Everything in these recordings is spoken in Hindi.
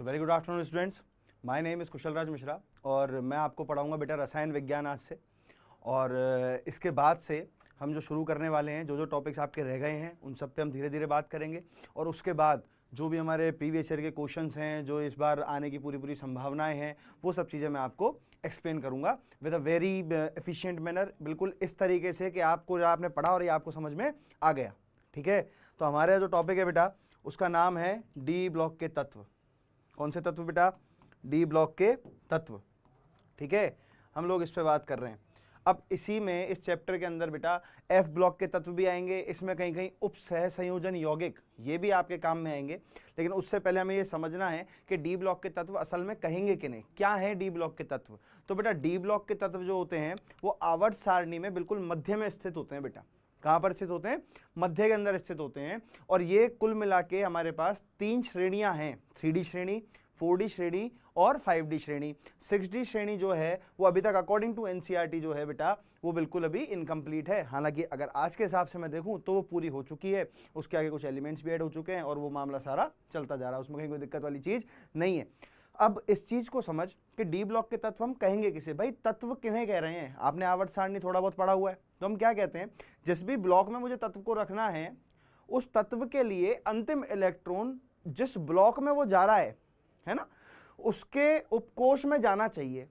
So very good afternoon students, my name is Kushal Raj Mishra और मैं आपको पढ़ाऊंगा बेटा रसायन विज्ञान आज से। और इसके बाद से हम जो शुरू करने वाले हैं, जो जो टॉपिक्स आपके रह गए हैं उन सब पे हम धीरे धीरे बात करेंगे। और उसके बाद जो भी हमारे प्रीवियस ईयर के क्वेश्चंस हैं, जो इस बार आने की पूरी संभावनाएं हैं, वो सब चीज़ें मैं आपको एक्सप्लेन करूंगा with a very efficient manner, बिल्कुल इस तरीके से कि आपको आपने पढ़ा और ये आपको समझ में आ गया। ठीक है, तो हमारा जो टॉपिक है बेटा उसका नाम है डी ब्लॉक के तत्व। कौन से तत्व बेटा? डी ब्लॉक के तत्व। ठीक है, हम लोग इस पे बात कर रहे हैं। अब इसी में इस चैप्टर के अंदर बेटा एफ ब्लॉक के तत्व भी आएंगे, इसमें कहीं कहीं उप सह संयोजन यौगिक ये भी आपके काम में आएंगे। लेकिन उससे पहले हमें ये समझना है कि डी ब्लॉक के तत्व असल में कहेंगे कि नहीं, क्या है डी ब्लॉक के तत्व। तो बेटा डी ब्लॉक के तत्व जो होते हैं वो आवर्त सारणी में बिल्कुल मध्य में स्थित होते हैं बेटा। कहाँ पर स्थित होते हैं? मध्य के अंदर स्थित होते हैं। और ये कुल मिला के हमारे पास 3 श्रेणियां हैं, 3D श्रेणी, 4D श्रेणी और 5D श्रेणी। 6D श्रेणी जो है वो अभी तक अकॉर्डिंग टू NCERT जो है बेटा वो बिल्कुल अभी इनकम्प्लीट है। हालांकि अगर आज के हिसाब से मैं देखूं तो वो पूरी हो चुकी है, उसके आगे कुछ एलिमेंट्स भी ऐड हो चुके हैं और वो मामला सारा चलता जा रहा है, उसमें कहीं कोई दिक्कत वाली चीज़ नहीं है। अब इस चीज को समझ कि डी ब्लॉक के तत्व हम कहेंगे किसे? भाई तत्व किन्हें कह रहे हैं? आपने आवर्त सारणी थोड़ा बहुत पढ़ा हुआ है, तो हम क्या कहते हैं, जिस भी ब्लॉक में मुझे तत्व को रखना है उस तत्व के लिए अंतिम इलेक्ट्रॉन जिस ब्लॉक में वो जा रहा है ना, उसके उपकोष में जाना चाहिए।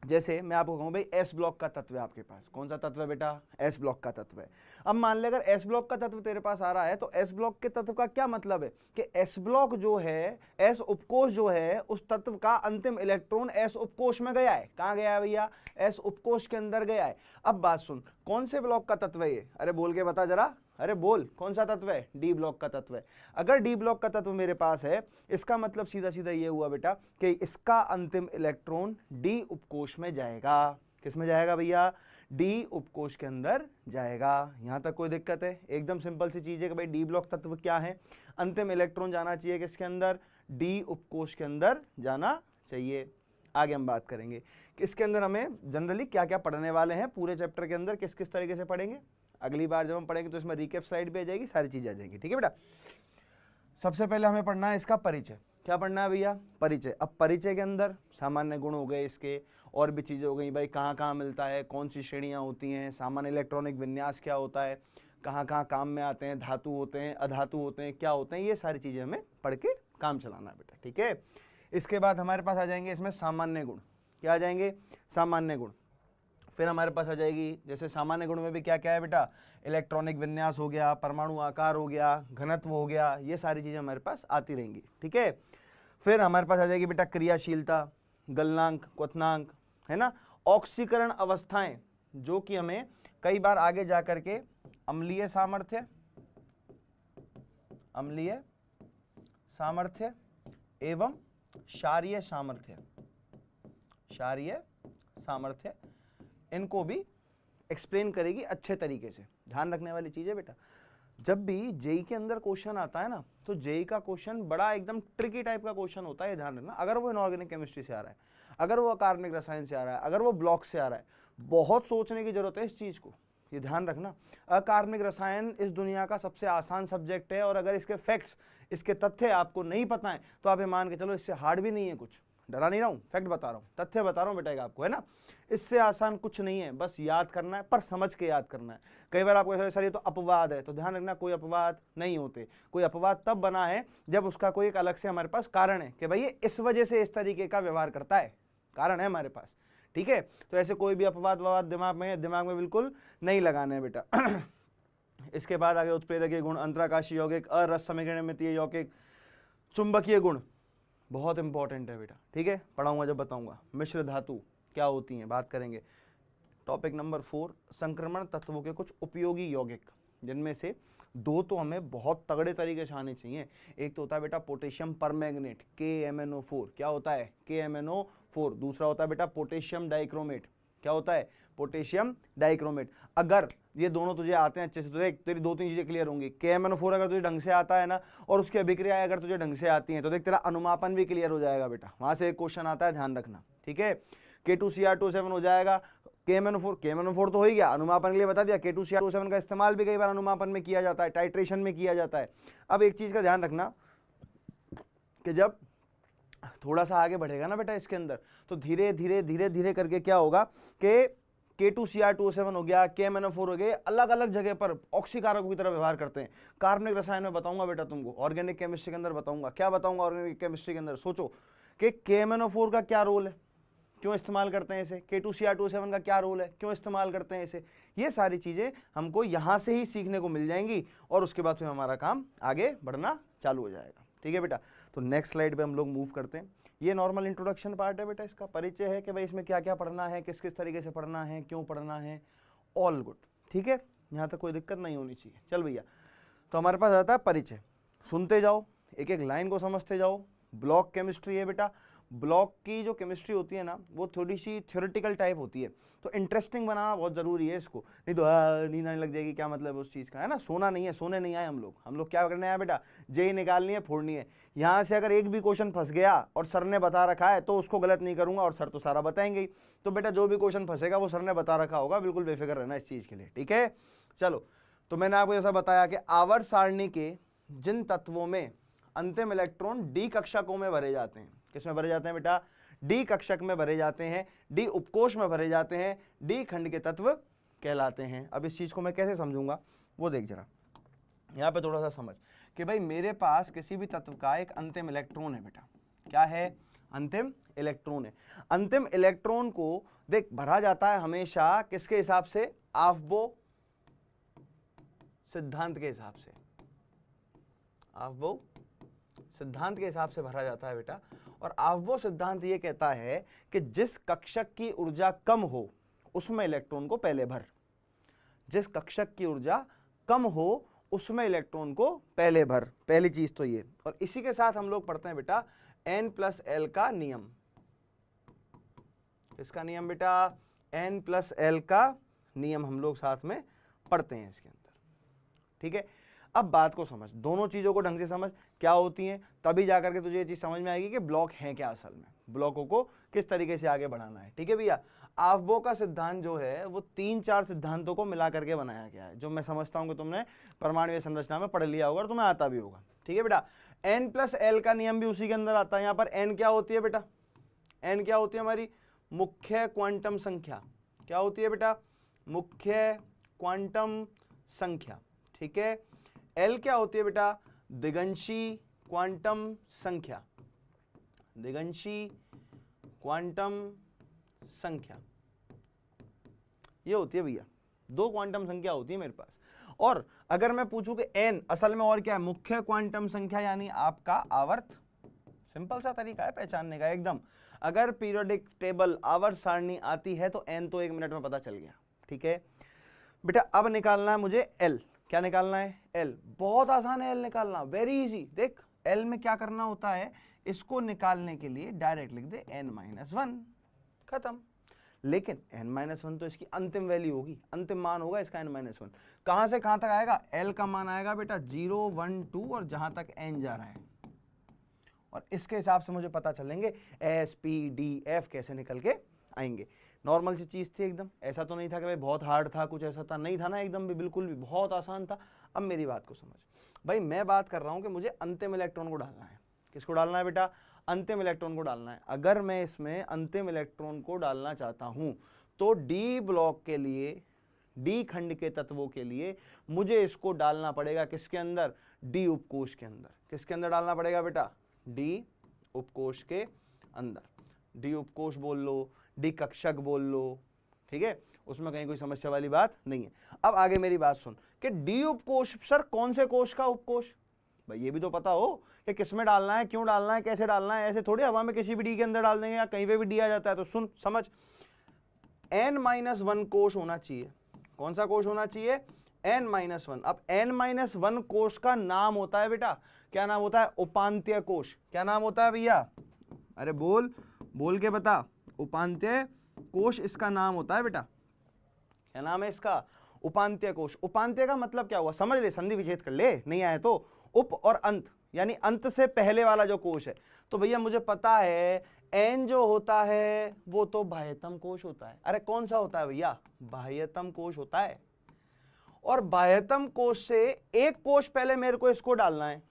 जैसे मैं आपको कहूं भाई एस ब्लॉक का तत्व है आपके पास। कौन सा तत्व है बेटा? एस ब्लॉक का तत्व है। अब मान ले अगर एस ब्लॉक का तत्व तेरे पास आ रहा है तो एस ब्लॉक के तत्व का क्या मतलब है कि एस ब्लॉक जो है, एस उपकोष जो है, उस तत्व का अंतिम इलेक्ट्रॉन एस उपकोष में गया है। कहां गया है भैया? एस उपकोष के अंदर गया है। अब बात सुन, कौन से ब्लॉक का तत्व है ये? अरे बोल के बता जरा, अरे बोल कौन सा तत्व है? डी ब्लॉक का तत्व है। अगर डी ब्लॉक का तत्व मेरे पास है, इसका मतलब सीधा सीधा ये हुआ बेटा कि इसका अंतिम इलेक्ट्रॉन डी उपकोष में जाएगा। किस में जाएगा भैया? डी उपकोष के अंदर जाएगा। यहां तक कोई दिक्कत है? एकदम सिंपल सी चीज है कि भाई डी ब्लॉक तत्व क्या है, अंतिम इलेक्ट्रॉन जाना चाहिए किसके अंदर? डी उपकोष के अंदर जाना चाहिए। आगे हम बात करेंगे कि इसके अंदर हमें जनरली क्या क्या पढ़ने वाले हैं, पूरे चैप्टर के अंदर किस किस तरीके से पढ़ेंगे। अगली बार जब हम पढ़ेंगे तो इसमें रिकैप स्लाइड भी आ जाएगी, सारी चीजें आ जाएंगी। ठीक है बेटा, सबसे पहले हमें पढ़ना है इसका परिचय। क्या पढ़ना है भैया? परिचय। अब परिचय के अंदर सामान्य गुण हो गए इसके, और भी चीजें हो गई भाई, कहाँ कहाँ मिलता है, कौन सी श्रेणियाँ होती हैं, सामान्य इलेक्ट्रॉनिक विन्यास क्या होता है, कहाँ कहाँ काम में आते हैं, धातु होते हैं, अधातु होते हैं, क्या होते हैं, ये सारी चीजें हमें पढ़ के काम चलाना है बेटा। ठीक है, इसके बाद हमारे पास आ जाएंगे इसमें सामान्य गुण। क्या आ जाएंगे? सामान्य गुण। फिर हमारे पास आ जाएगी, जैसे सामान्य गुण में भी क्या क्या है बेटा, इलेक्ट्रॉनिक विन्यास हो गया, परमाणु आकार हो गया, घनत्व हो गया, ये सारी चीजें हमारे पास आती रहेंगी। ठीक है, फिर हमारे पास आ जाएगी बेटा क्रियाशीलता, गलनांक, क्वथनांक, है ना, ऑक्सीकरण अवस्थाएं, जो कि हमें कई बार आगे जाकर के अम्लीय सामर्थ्य, अम्लीय सामर्थ्य एवं क्षारीय सामर्थ्य, क्षारीय सामर्थ्य, इनको भी एक्सप्लेन करेगी अच्छे तरीके से। ध्यान रखने वाली चीज है बेटा, जब भी जेई के अंदर क्वेश्चन आता है ना, तो जेई का क्वेश्चन बड़ा एकदम ट्रिकी टाइप का क्वेश्चन होता है, ये ध्यान रखना। अगर वो इनऑर्गेनिक केमिस्ट्री से आ रहा है, अगर वो अकार्बनिक रसायन से आ रहा है, अगर वो ब्लॉक से आ रहा है, बहुत सोचने की जरूरत है इस चीज को, ये ध्यान रखना। अकार्बनिक रसायन इस दुनिया का सबसे आसान सब्जेक्ट है, और अगर इसके फैक्ट्स, इसके तथ्य आपको नहीं पता है तो आप ये मान के चलो इससे हार्ड भी नहीं है कुछ। डरा नहीं रहा हूँ, फैक्ट बता रहा हूँ, तथ्य बता रहा हूँ बेटा आपको, है ना। इससे आसान कुछ नहीं है, बस याद करना है, पर समझ के याद करना है। कई बार आपको ऐसा, सर ये तो अपवाद है, तो ध्यान रखना कोई अपवाद नहीं होते। कोई अपवाद तब बना है जब उसका कोई एक अलग से हमारे पास कारण है कि भाई ये इस वजह से इस तरीके का व्यवहार करता है, कारण है हमारे पास। ठीक है, तो ऐसे कोई भी अपवाद ववाद दिमाग में बिल्कुल नहीं लगाना है बेटा। इसके बाद आगे उत्प्रेरकीय गुण, अंतराकाशीय यौगिक, अरस समीकरणमितीय यौगिक, चुंबकीय गुण, बहुत इंपॉर्टेंट है बेटा। ठीक है, पढ़ाऊंगा जब बताऊंगा। मिश्र धातु क्या होती हैं, बात करेंगे। टॉपिक नंबर 4, संक्रमण तत्वों के कुछ उपयोगी यौगिक, जिनमें से 2 तो हमें बहुत तगड़े तरीके से आने चाहिए। एक तो होता है बेटा पोटेशियम परमैंगनेट, KMnO4। क्या होता है? KMnO4। दूसरा होता है बेटा पोटेशियम डाइक्रोमेट। क्या होता है? Potassium dichromate. अगर ये दोनों तुझे आते हैं अच्छे से, तुझे तेरी 2-3 चीजें क्लियर होंगी। KMnO4 अगर तुझे ढंग से आता है ना, और उसकी अभिक्रिया अगर तुझे ढंग से आती है, तो देख तेरा अनुमापन भी क्लियर हो जाएगा बेटा। वहां से एक क्वेश्चन आता है, ध्यान रखना। ठीक है, K2Cr27 हो जाएगा, KMnO4 तो हो ही गया, अनुमापन के लिए बता दिया। K2Cr27 का इस्तेमाल भी कई बार अनुमापन में किया जाता है, टाइट्रेशन में किया जाता है। अब एक चीज का ध्यान रखना कि जब थोड़ा सा आगे बढ़ेगा ना बेटा इसके अंदर, तो धीरे धीरे धीरे धीरे करके क्या होगा कि K2Cr2O7 हो गया, KMnO4 हो गया, अलग अलग जगह पर ऑक्सीकारकों की तरह व्यवहार करते हैं। कार्बनिक रसायन में बताऊंगा बेटा तुमको, ऑर्गेनिक केमिस्ट्री के अंदर बताऊंगा। क्या बताऊंगा ऑर्गेनिक केमिस्ट्री के अंदर? सोचो कि KMnO4 का क्या रोल है, क्यों इस्तेमाल करते हैं इसे, K2Cr2O7 का क्या रोल है, क्यों इस्तेमाल करते हैं इसे। ये सारी चीजें हमको यहां से ही सीखने को मिल जाएंगी और उसके बाद फिर हमारा काम आगे बढ़ना चालू हो जाएगा। ठीक है बेटा, तो नेक्स्ट स्लाइड पे हम लोग मूव करते हैं। ये नॉर्मल इंट्रोडक्शन पार्ट है बेटा, इसका परिचय है कि भाई इसमें क्या क्या पढ़ना है, किस किस तरीके से पढ़ना है, क्यों पढ़ना है, ऑल गुड। ठीक है, यहाँ तक कोई दिक्कत नहीं होनी चाहिए। चल भैया, तो हमारे पास आता है परिचय, सुनते जाओ, एक एक लाइन को समझते जाओ। ब्लॉक केमिस्ट्री है बेटा, ब्लॉक की जो केमिस्ट्री होती है ना वो थोड़ी सी थ्योरेटिकल टाइप होती है, तो इंटरेस्टिंग बनाना बहुत ज़रूरी है इसको, नहीं तो नींद आने लग जाएगी, क्या मतलब है उस चीज़ का, है ना। सोना नहीं है, सोने नहीं आए हम लोग क्या करने आए बेटा, जेई निकालनी है, फोड़नी है। यहाँ से अगर एक भी क्वेश्चन फंस गया और सर ने बता रखा है तो उसको गलत नहीं करूँगा, और सर तो सारा बताएंगे ही। तो बेटा जो भी क्वेश्चन फंसेगा वो सर ने बता रखा होगा, बिल्कुल बेफिक्र रहना इस चीज़ के लिए। ठीक है, चलो, तो मैंने आपको जैसा बताया कि आवर्त सारणी के जिन तत्वों में अंतिम इलेक्ट्रॉन डी कक्षकों में भरे जाते हैं, किस में भरे जाते हैं बेटा, डी कक्षक में भरे जाते हैं, डी उपकोष में भरे जाते हैं, डी खंड के तत्व कहलाते हैं। अब इस चीज को मैं कैसे समझूंगा वो देख जरा, यहाँ पे थोड़ा सा समझ कि भाई मेरे पास किसी भी तत्व का एक अंतिम इलेक्ट्रॉन है बेटा, क्या है, अंतिम इलेक्ट्रॉन है। अंतिम इलेक्ट्रॉन को देख भरा जाता है हमेशा किसके हिसाब से, आफबो सिद्धांत के हिसाब से, आफबो सिद्धांत के हिसाब से भरा जाता है बेटा। और आफबो सिद्धांत ये कहता है कि जिस कक्षक की ऊर्जा कम हो उसमें इलेक्ट्रॉन को पहले भर, जिस कक्षक की ऊर्जा कम हो उसमें इलेक्ट्रॉन को पहले भर, पहली चीज तो ये। और इसी के साथ हम लोग पढ़ते हैं बेटा N+L का नियम। इसका नियम बेटा N+L का नियम हम लोग साथ में पढ़ते हैं इसके अंदर। ठीक है, अब बात को समझ, दोनों चीजों को ढंग से समझ क्या होती हैं, तभी जाकर के तुझे ये चीज समझ में आएगी कि ब्लॉक है क्या, असल में ब्लॉकों को किस तरीके से आगे बढ़ाना है। ठीक है भैया, आफबो का सिद्धांत जो है वो 3-4 सिद्धांतों को मिला करके बनाया गया है, जो मैं समझता हूं कि तुमने परमाणु संरचना में पढ़ लिया होगा और तुम्हें आता भी होगा। ठीक है बेटा, N+L का नियम भी उसी के अंदर आता है। यहाँ पर N क्या होती है बेटा, N क्या होती है हमारी मुख्य क्वांटम संख्या, क्या होती है बेटा, मुख्य क्वांटम संख्या। ठीक है, L क्या होती है बेटा, दिगंशी क्वांटम संख्या, दिगंशी क्वांटम संख्या, ये होती है भैया, 2 क्वांटम संख्या होती है मेरे पास। और अगर मैं पूछूं कि N असल में और क्या है, मुख्य क्वांटम संख्या यानी आपका आवर्त, सिंपल सा तरीका है पहचानने का एकदम। अगर पीरियोडिक टेबल आवर्त सारणी आती है तो N तो 1 मिनट में पता चल गया। ठीक है बेटा, अब निकालना है मुझे L, क्या निकालना है, L, बहुत आसान है L निकालना, वेरी इजी। देख L में क्या करना होता है, इसको निकालने के लिए डायरेक्ट लिख दे N-1, खत्म। लेकिन N-1 तो इसकी अंतिम वैल्यू होगी, अंतिम मान होगा इसका N-1। कहां से कहां तक आएगा, L का मान आएगा बेटा 0, 1, 2 और जहां तक N जा रहा है, और इसके हिसाब से मुझे पता चलेंगे S, P, D, F कैसे निकल के आएंगे। नॉर्मल सी चीज थी एकदम, ऐसा तो नहीं था कि भाई बहुत हार्ड था, कुछ ऐसा था नहीं था ना, एकदम भी बिल्कुल भी बहुत आसान था। अब मेरी बात को समझ भाई, मैं बात कर रहा हूं कि मुझे अंतिम इलेक्ट्रॉन को डालना है, किसको डालना है बेटा, अंतिम इलेक्ट्रॉन को डालना है। अगर मैं इसमें अंतिम इलेक्ट्रॉन को डालना चाहता हूं तो डी ब्लॉक के लिए, डी खंड के तत्वों के लिए मुझे इसको डालना पड़ेगा किसके अंदर, डी उपकोष के अंदर। किसके अंदर डालना पड़ेगा बेटा, डी उपकोष के अंदर। डी उपकोष बोल लो, डी कक्षक बोल लो, ठीक है, उसमें कहीं कोई समस्या वाली बात नहीं है। अब आगे मेरी बात सुन कि डी उपकोष, सर कौन से कोष का उपकोष, भाई ये भी तो पता हो कि किसमें डालना है, क्यों डालना है, कैसे डालना है। ऐसे थोड़ी हवा में किसी भी डी के अंदर डाल देंगे या कहीं पे भी डी आ जाता है। तो सुन समझ, N-1 कोष होना चाहिए। कौन सा कोष होना चाहिए, N-1। अब N-1 कोष का नाम होता है बेटा, क्या नाम होता है, उपांत्य कोष। क्या नाम होता है भैया, अरे बोल बोल के बता, उपांत्य कोष इसका नाम होता है बेटा। क्या नाम है इसका, उपांत्य कोष। उपांत्य का मतलब क्या हुआ, समझ ले, संधि विच्छेद कर ले, नहीं आए तो। उप और अंत यानी अंत से पहले वाला जो कोष है। तो भैया मुझे पता है N जो होता है वो तो बाह्यतम कोष होता है। अरे कौन सा होता है भैया, बाह्यतम कोष होता है। और बाह्यतम कोष से एक कोष पहले मेरे को इसको डालना है,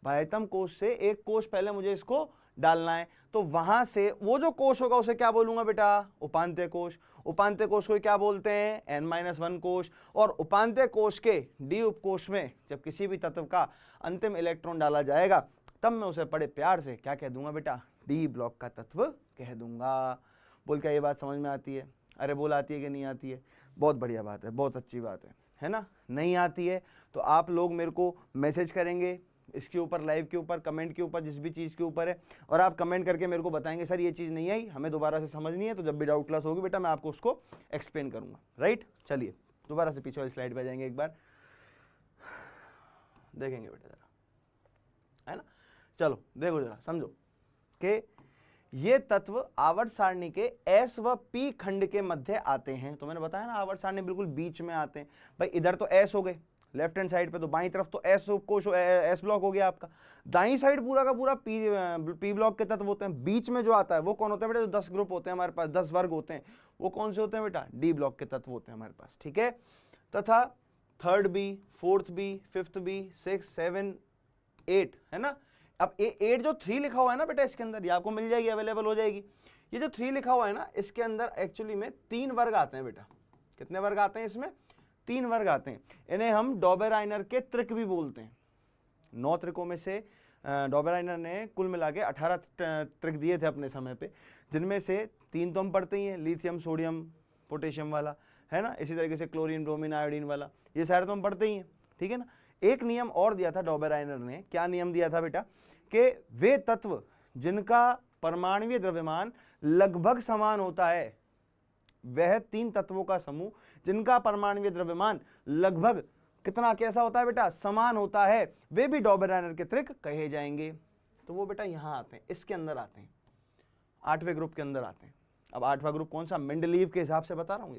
बाह्यतम कोश से एक कोश पहले मुझे इसको डालना है, तो वहां से वो जो कोश होगा उसे क्या बोलूंगा बेटा, उपांत्य कोश। उपांत्य कोश को क्या बोलते हैं, n-1 कोश। और उपांत्य कोश के डी उपकोश में जब किसी भी तत्व का अंतिम इलेक्ट्रॉन डाला जाएगा तब मैं उसे बड़े प्यार से क्या कह दूंगा बेटा, डी ब्लॉक का तत्व कह दूंगा। बोल, क्या ये बात समझ में आती है? अरे बोल, आती है कि नहीं आती है? बहुत बढ़िया बात है, बहुत अच्छी बात है ना। नहीं आती है तो आप लोग मेरे को मैसेज करेंगे इसके ऊपर, लाइव के ऊपर, कमेंट के ऊपर, जिस भी चीज़ के ऊपर है, और आप कमेंट करके मेरे को बताएंगे सर ये चीज़ नहीं आई, हमें दोबारा से समझनी है। तो जब भी डाउट क्लास होगी बेटा मैं आपको उसको एक्सप्लेन करूंगा, राइट। चलिए दोबारा से पीछे वाली स्लाइड पे जाएंगे, एक बार देखेंगे बेटा जरा, है ना। चलो देखो जरा, समझो कि ये तत्व आवर्त सारणी के एस व पी खंड के मध्य आते हैं। तो मैंने बताया ना आवर्त सारणी बिल्कुल बीच में आते हैं। भाई इधर तो एस हो गए लेफ्ट हैंड साइड पे, तो बाईं तरफ तो एस उपकोश, एस ब्लॉक हो गया आपका। दाईं साइड पूरा का पूरा पी ब्लॉक के तत्व होते हैं। बीच में जो आता है वो कौन होता है बेटा, जो 10 ग्रुप होते हैं हमारे पास, 10 वर्ग होते हैं, वो कौन से होते हैं बेटा, डी ब्लॉक के तत्व होते हैं हमारे पास, ठीक है। तथा third B, fourth B, fifth B, 6, 7, 8, है ना। अब 8 जो 3 लिखा हुआ है ना बेटा इसके अंदर, ये आपको मिल जाएगी, अवेलेबल हो जाएगी। ये जो 3 लिखा हुआ है ना, इसके अंदर एक्चुअली में 3 वर्ग आते हैं बेटा। कितने वर्ग आते हैं इसमें, 3 वर्ग आते हैं। इन्हें हम डॉबेराइनर के त्रिक भी बोलते हैं। 9 त्रिकों में से डॉबेराइनर ने कुल मिला के 18 त्रिक दिए थे अपने समय पे, जिनमें से 3 तो हम पढ़ते ही हैं, लिथियम, सोडियम, पोटेशियम वाला, है ना। इसी तरीके से क्लोरीन, ब्रोमीन, आयोडीन वाला, ये सारे तो हम पढ़ते ही हैं, ठीक है ना। एक नियम और दिया था डॉबेराइनर ने, क्या नियम दिया था बेटा, कि वे तत्व जिनका परमाणुीय द्रव्यमान लगभग समान होता है, वह 3 तत्वों का समूह जिनका परमाणुीय द्रव्यमान लगभग कितना, कैसा होता है बेटा, समान होता है, वे भी डॉबेराइनर के त्रिक कहे जाएंगे। तो वो बेटा यहां आते हैं, इसके अंदर आते हैं, 8वें ग्रुप के अंदर आते हैं। अब 8वां ग्रुप कौन सा, मेंडलीव के हिसाब से बता रहा हूं,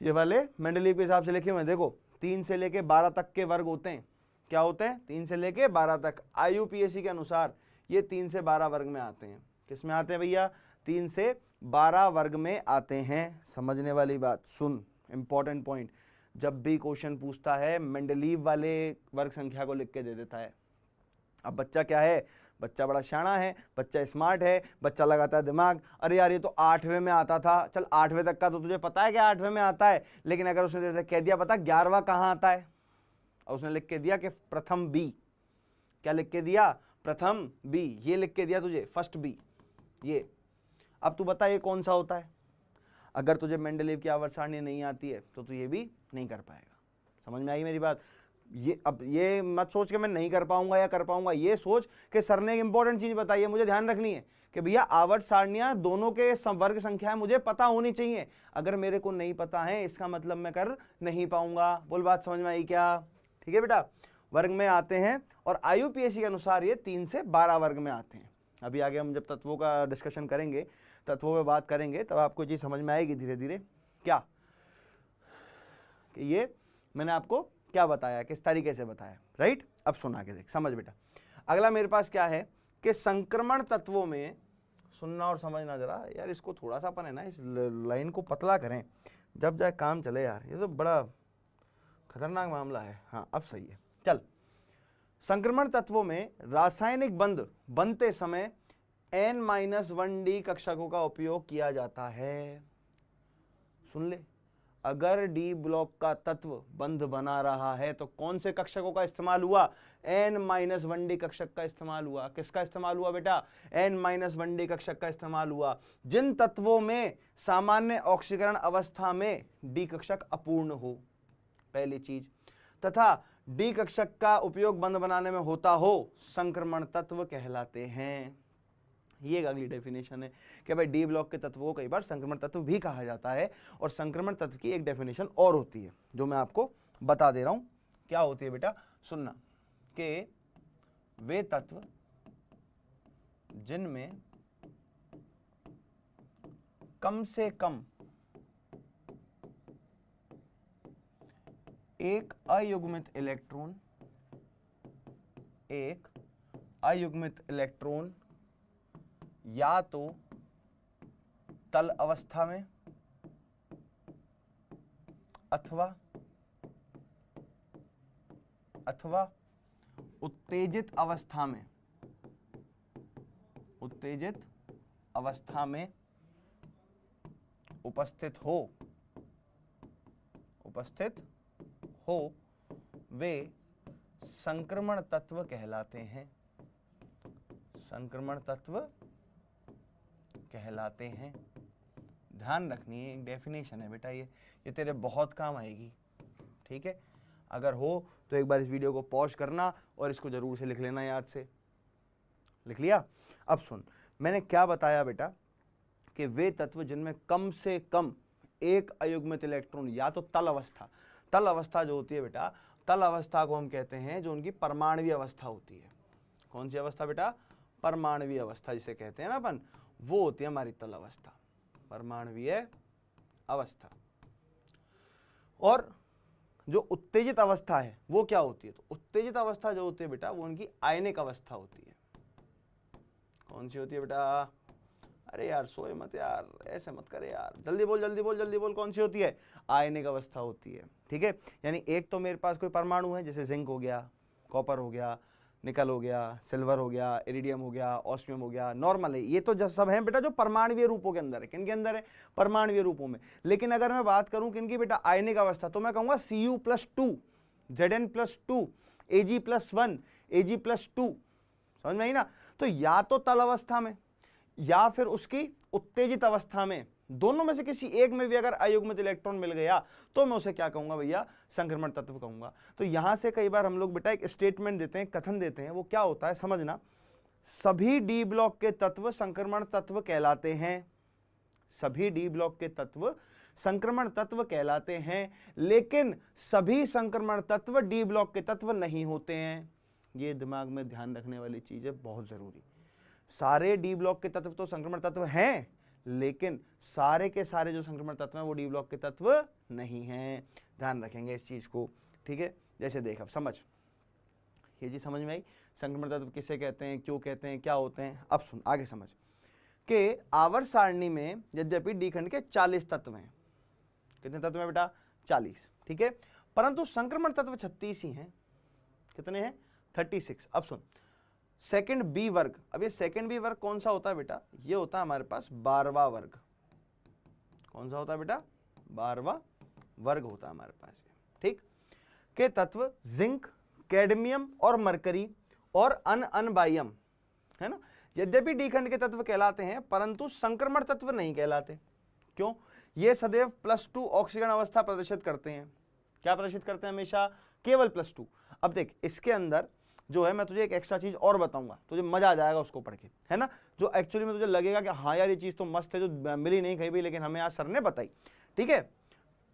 ये वाले मेंडलीव के हिसाब से लिखे हुए, देखो 3 से लेके 12 तक के वर्ग होते हैं। क्या होते हैं, 3 से लेके 12 तक। IUPAC के अनुसार ये 3 से 12 वर्ग में आते हैं। किस में आते हैं भैया, 3 से 12 वर्ग में आते हैं। समझने वाली बात सुन, इंपॉर्टेंट पॉइंट, जब भी क्वेश्चन पूछता है मेंडलीव वाले वर्ग संख्या को लिख के दे देता है। अब बच्चा क्या है, बच्चा बड़ा शाना है, बच्चा स्मार्ट है, बच्चा लगाता है दिमाग, अरे यार ये तो 8वें में आता था, चल 8वें तक का तो तुझे पता है कि 8वें में आता है, लेकिन अगर उसने जैसे कह दिया पता 11वां कहाँ आता है, और उसने लिख के दिया कि प्रथम बी, क्या लिख के दिया, प्रथम बी, ये लिख के दिया तुझे फर्स्ट बी, ये। अब तू बता ये कौन सा होता है। अगर तुझे मेंडलीव की आवर्त सारणी नहीं आती है तो तू ये भी नहीं कर पाएगा। समझ में आई मेरी बात। ये अब ये मत सोच के मैं नहीं कर पाऊंगा या कर पाऊंगा, ये सोच कि सर ने एक इंपॉर्टेंट चीज बताई है, मुझे ध्यान रखनी है कि भैया आवर्त सारणियां दोनों के वर्ग संख्या मुझे पता होनी चाहिए। अगर मेरे को नहीं पता है इसका मतलब मैं कर नहीं पाऊंगा। बोल बात समझ में आई क्या, ठीक है बेटा। वर्ग में आते हैं और IUPAC के अनुसार ये 3 से 12 वर्ग में आते हैं। अभी आगे हम जब तत्वों का डिस्कशन करेंगे, तत्वों पे बात करेंगे, तब आपको चीज समझ में आएगी धीरे धीरे, क्या कि ये मैंने आपको क्या बताया, किस तरीके से बताया, राइट। अब सुन आगे देख, समझ बेटा। अगला मेरे पास क्या है कि संक्रमण तत्वों में, सुनना और समझना जरा यार, इसको थोड़ा सा अपन है ना इस लाइन को पतला करें, जब जाए काम चले यार, ये तो बड़ा खतरनाक मामला है। हाँ अब सही है, चल। संक्रमण तत्वों में रासायनिक बंध बनते समय N-1D कक्षकों का उपयोग किया जाता है। सुन ले, अगर डी ब्लॉक का तत्व बंध बना रहा है तो कौन से कक्षकों का इस्तेमाल हुआ, N-1D कक्षक का इस्तेमाल हुआ। किसका इस्तेमाल हुआ बेटा, N-1D कक्षक का इस्तेमाल हुआ। जिन तत्वों में सामान्य ऑक्सीकरण अवस्था में डी कक्षक अपूर्ण हो, पहली चीज, तथा डी कक्षक का उपयोग बंध बनाने में होता हो, संक्रमण तत्व कहलाते हैं। ये एक अगली डेफिनेशन है कि भाई डी ब्लॉक के तत्वों को कई बार संक्रमण तत्व भी कहा जाता है। और संक्रमण तत्व की एक डेफिनेशन और होती है जो मैं आपको बता दे रहा हूं, क्या होती है बेटा, सुनना, कि वे तत्व जिनमें कम से कम एक अयुग्मित इलेक्ट्रॉन या तो तल अवस्था में अथवा उत्तेजित अवस्था में, उत्तेजित अवस्था में उपस्थित हो वे संक्रमण तत्व कहलाते हैं, संक्रमण तत्व कहलाते हैं। ध्यान रखनी है, एक डेफिनेशन है बेटा, ये तेरे बहुत काम आएगी, ठीक है। अगर हो तो एक बार इस वीडियो को पॉज करना और इसको जरूर से लिख लेना, याद से लिख लिया। अब सुन, मैंने क्या बताया बेटा कि वे तत्व जिनमें कम से कम एक अयुग्मित इलेक्ट्रॉन, या तो तल अवस्था जो होती है बेटा, तल अवस्था को हम कहते हैं जो उनकी परमाणवीय अवस्था होती है। कौन सी अवस्था बेटा? परमाणवीय अवस्था जिसे कहते हैं ना अपन, वो होती है हमारी तल अवस्था, परमाणवीय अवस्था। और जो उत्तेजित अवस्था है वो क्या होती है? तो उत्तेजित अवस्था जो होती है बेटा वो उनकी आयनिक अवस्था होती है। कौन सी होती है बेटा? अरे यार सोए मत यार, ऐसे मत करे यार, जल्दी बोल जल्दी बोल जल्दी बोल। कौन सी होती है? आयनिक अवस्था होती है, ठीक है। यानी एक तो मेरे पास कोई परमाणु है, जैसे जिंक हो गया, कॉपर हो गया, निकल हो गया, सिल्वर हो गया, इरिडियम हो गया, ऑस्मियम हो गया, नॉर्मल है। ये तो जो सब हैं बेटा जो परमाणुवीय रूपों के अंदर है। किन के अंदर है? परमाणुवीय रूपों में। लेकिन अगर मैं बात करूं किनकी बेटा? आयनिक अवस्था, तो मैं कहूंगा Cu+2, Zn+2, Ag+1, Ag+2। समझ में आई ना? तो या तो तल अवस्था में या फिर उसकी उत्तेजित अवस्था में, दोनों में से किसी एक में भी अगर अयुग्मित इलेक्ट्रॉन मिल गया तो मैं उसे क्या कहूंगा भैया? संक्रमण तत्व कहूंगा। तो यहां से कई बार हम लोग बेटा एक स्टेटमेंट देते हैं, कथन देते हैं, वो क्या होता है समझना, सभी डी ब्लॉक के तत्व संक्रमण तत्व कहलाते हैं, सभी डी ब्लॉक के तत्व संक्रमण तत्व कहलाते हैं, लेकिन सभी संक्रमण तत्व डी ब्लॉक के तत्व नहीं होते हैं। ये दिमाग में ध्यान रखने वाली चीज है, बहुत जरूरी। सारे डी ब्लॉक के तत्व तो संक्रमण तत्व हैं, लेकिन सारे के सारे जो संक्रमण तत्व हैं वो डी ब्लॉक के तत्व नहीं हैं। ध्यान रखेंगे इस चीज को, ठीक है। जैसे देख, अब समझ, ये चीज समझ में आई, संक्रमण तत्व किसे कहते हैं, क्यों कहते हैं, क्या होते हैं। अब सुन आगे समझ कि आवर्त सारणी में यद्यपि डी खंड के 40 तत्व हैं। कितने तत्व हैं बेटा? 40, ठीक है। परंतु संक्रमण तत्व 36 ही हैं। कितने हैं? 36। अब सुन, सेकंड बी वर्ग, अब ये सेकंड बी वर्ग कौन सा होता है बेटा? ये होता है हमारे पास 12वां वर्ग। कौन सा होता है बेटा? 12वां वर्ग होता है हमारे पास, ठीक। के तत्व जिंक, कैडमियम और मरकरी और अनबाइयम है ना, यद्यपि डी खंड के तत्व कहलाते हैं परंतु संक्रमण तत्व नहीं कहलाते। क्यों? ये सदैव +2 ऑक्सीकरण अवस्था प्रदर्शित करते हैं। क्या प्रदर्शित करते हैं? हमेशा केवल +2। अब देख, इसके अंदर जो है मैं तुझे एक एक्स्ट्रा चीज और बताऊंगा, तुझे मजा आ जाएगा उसको पढ़ के, है ना, जो एक्चुअली में तुझे लगेगा कि हाँ यार ये चीज तो मस्त है, जो मिली नहीं कहीं भी, लेकिन हमें आज सर ने बताई, ठीक है।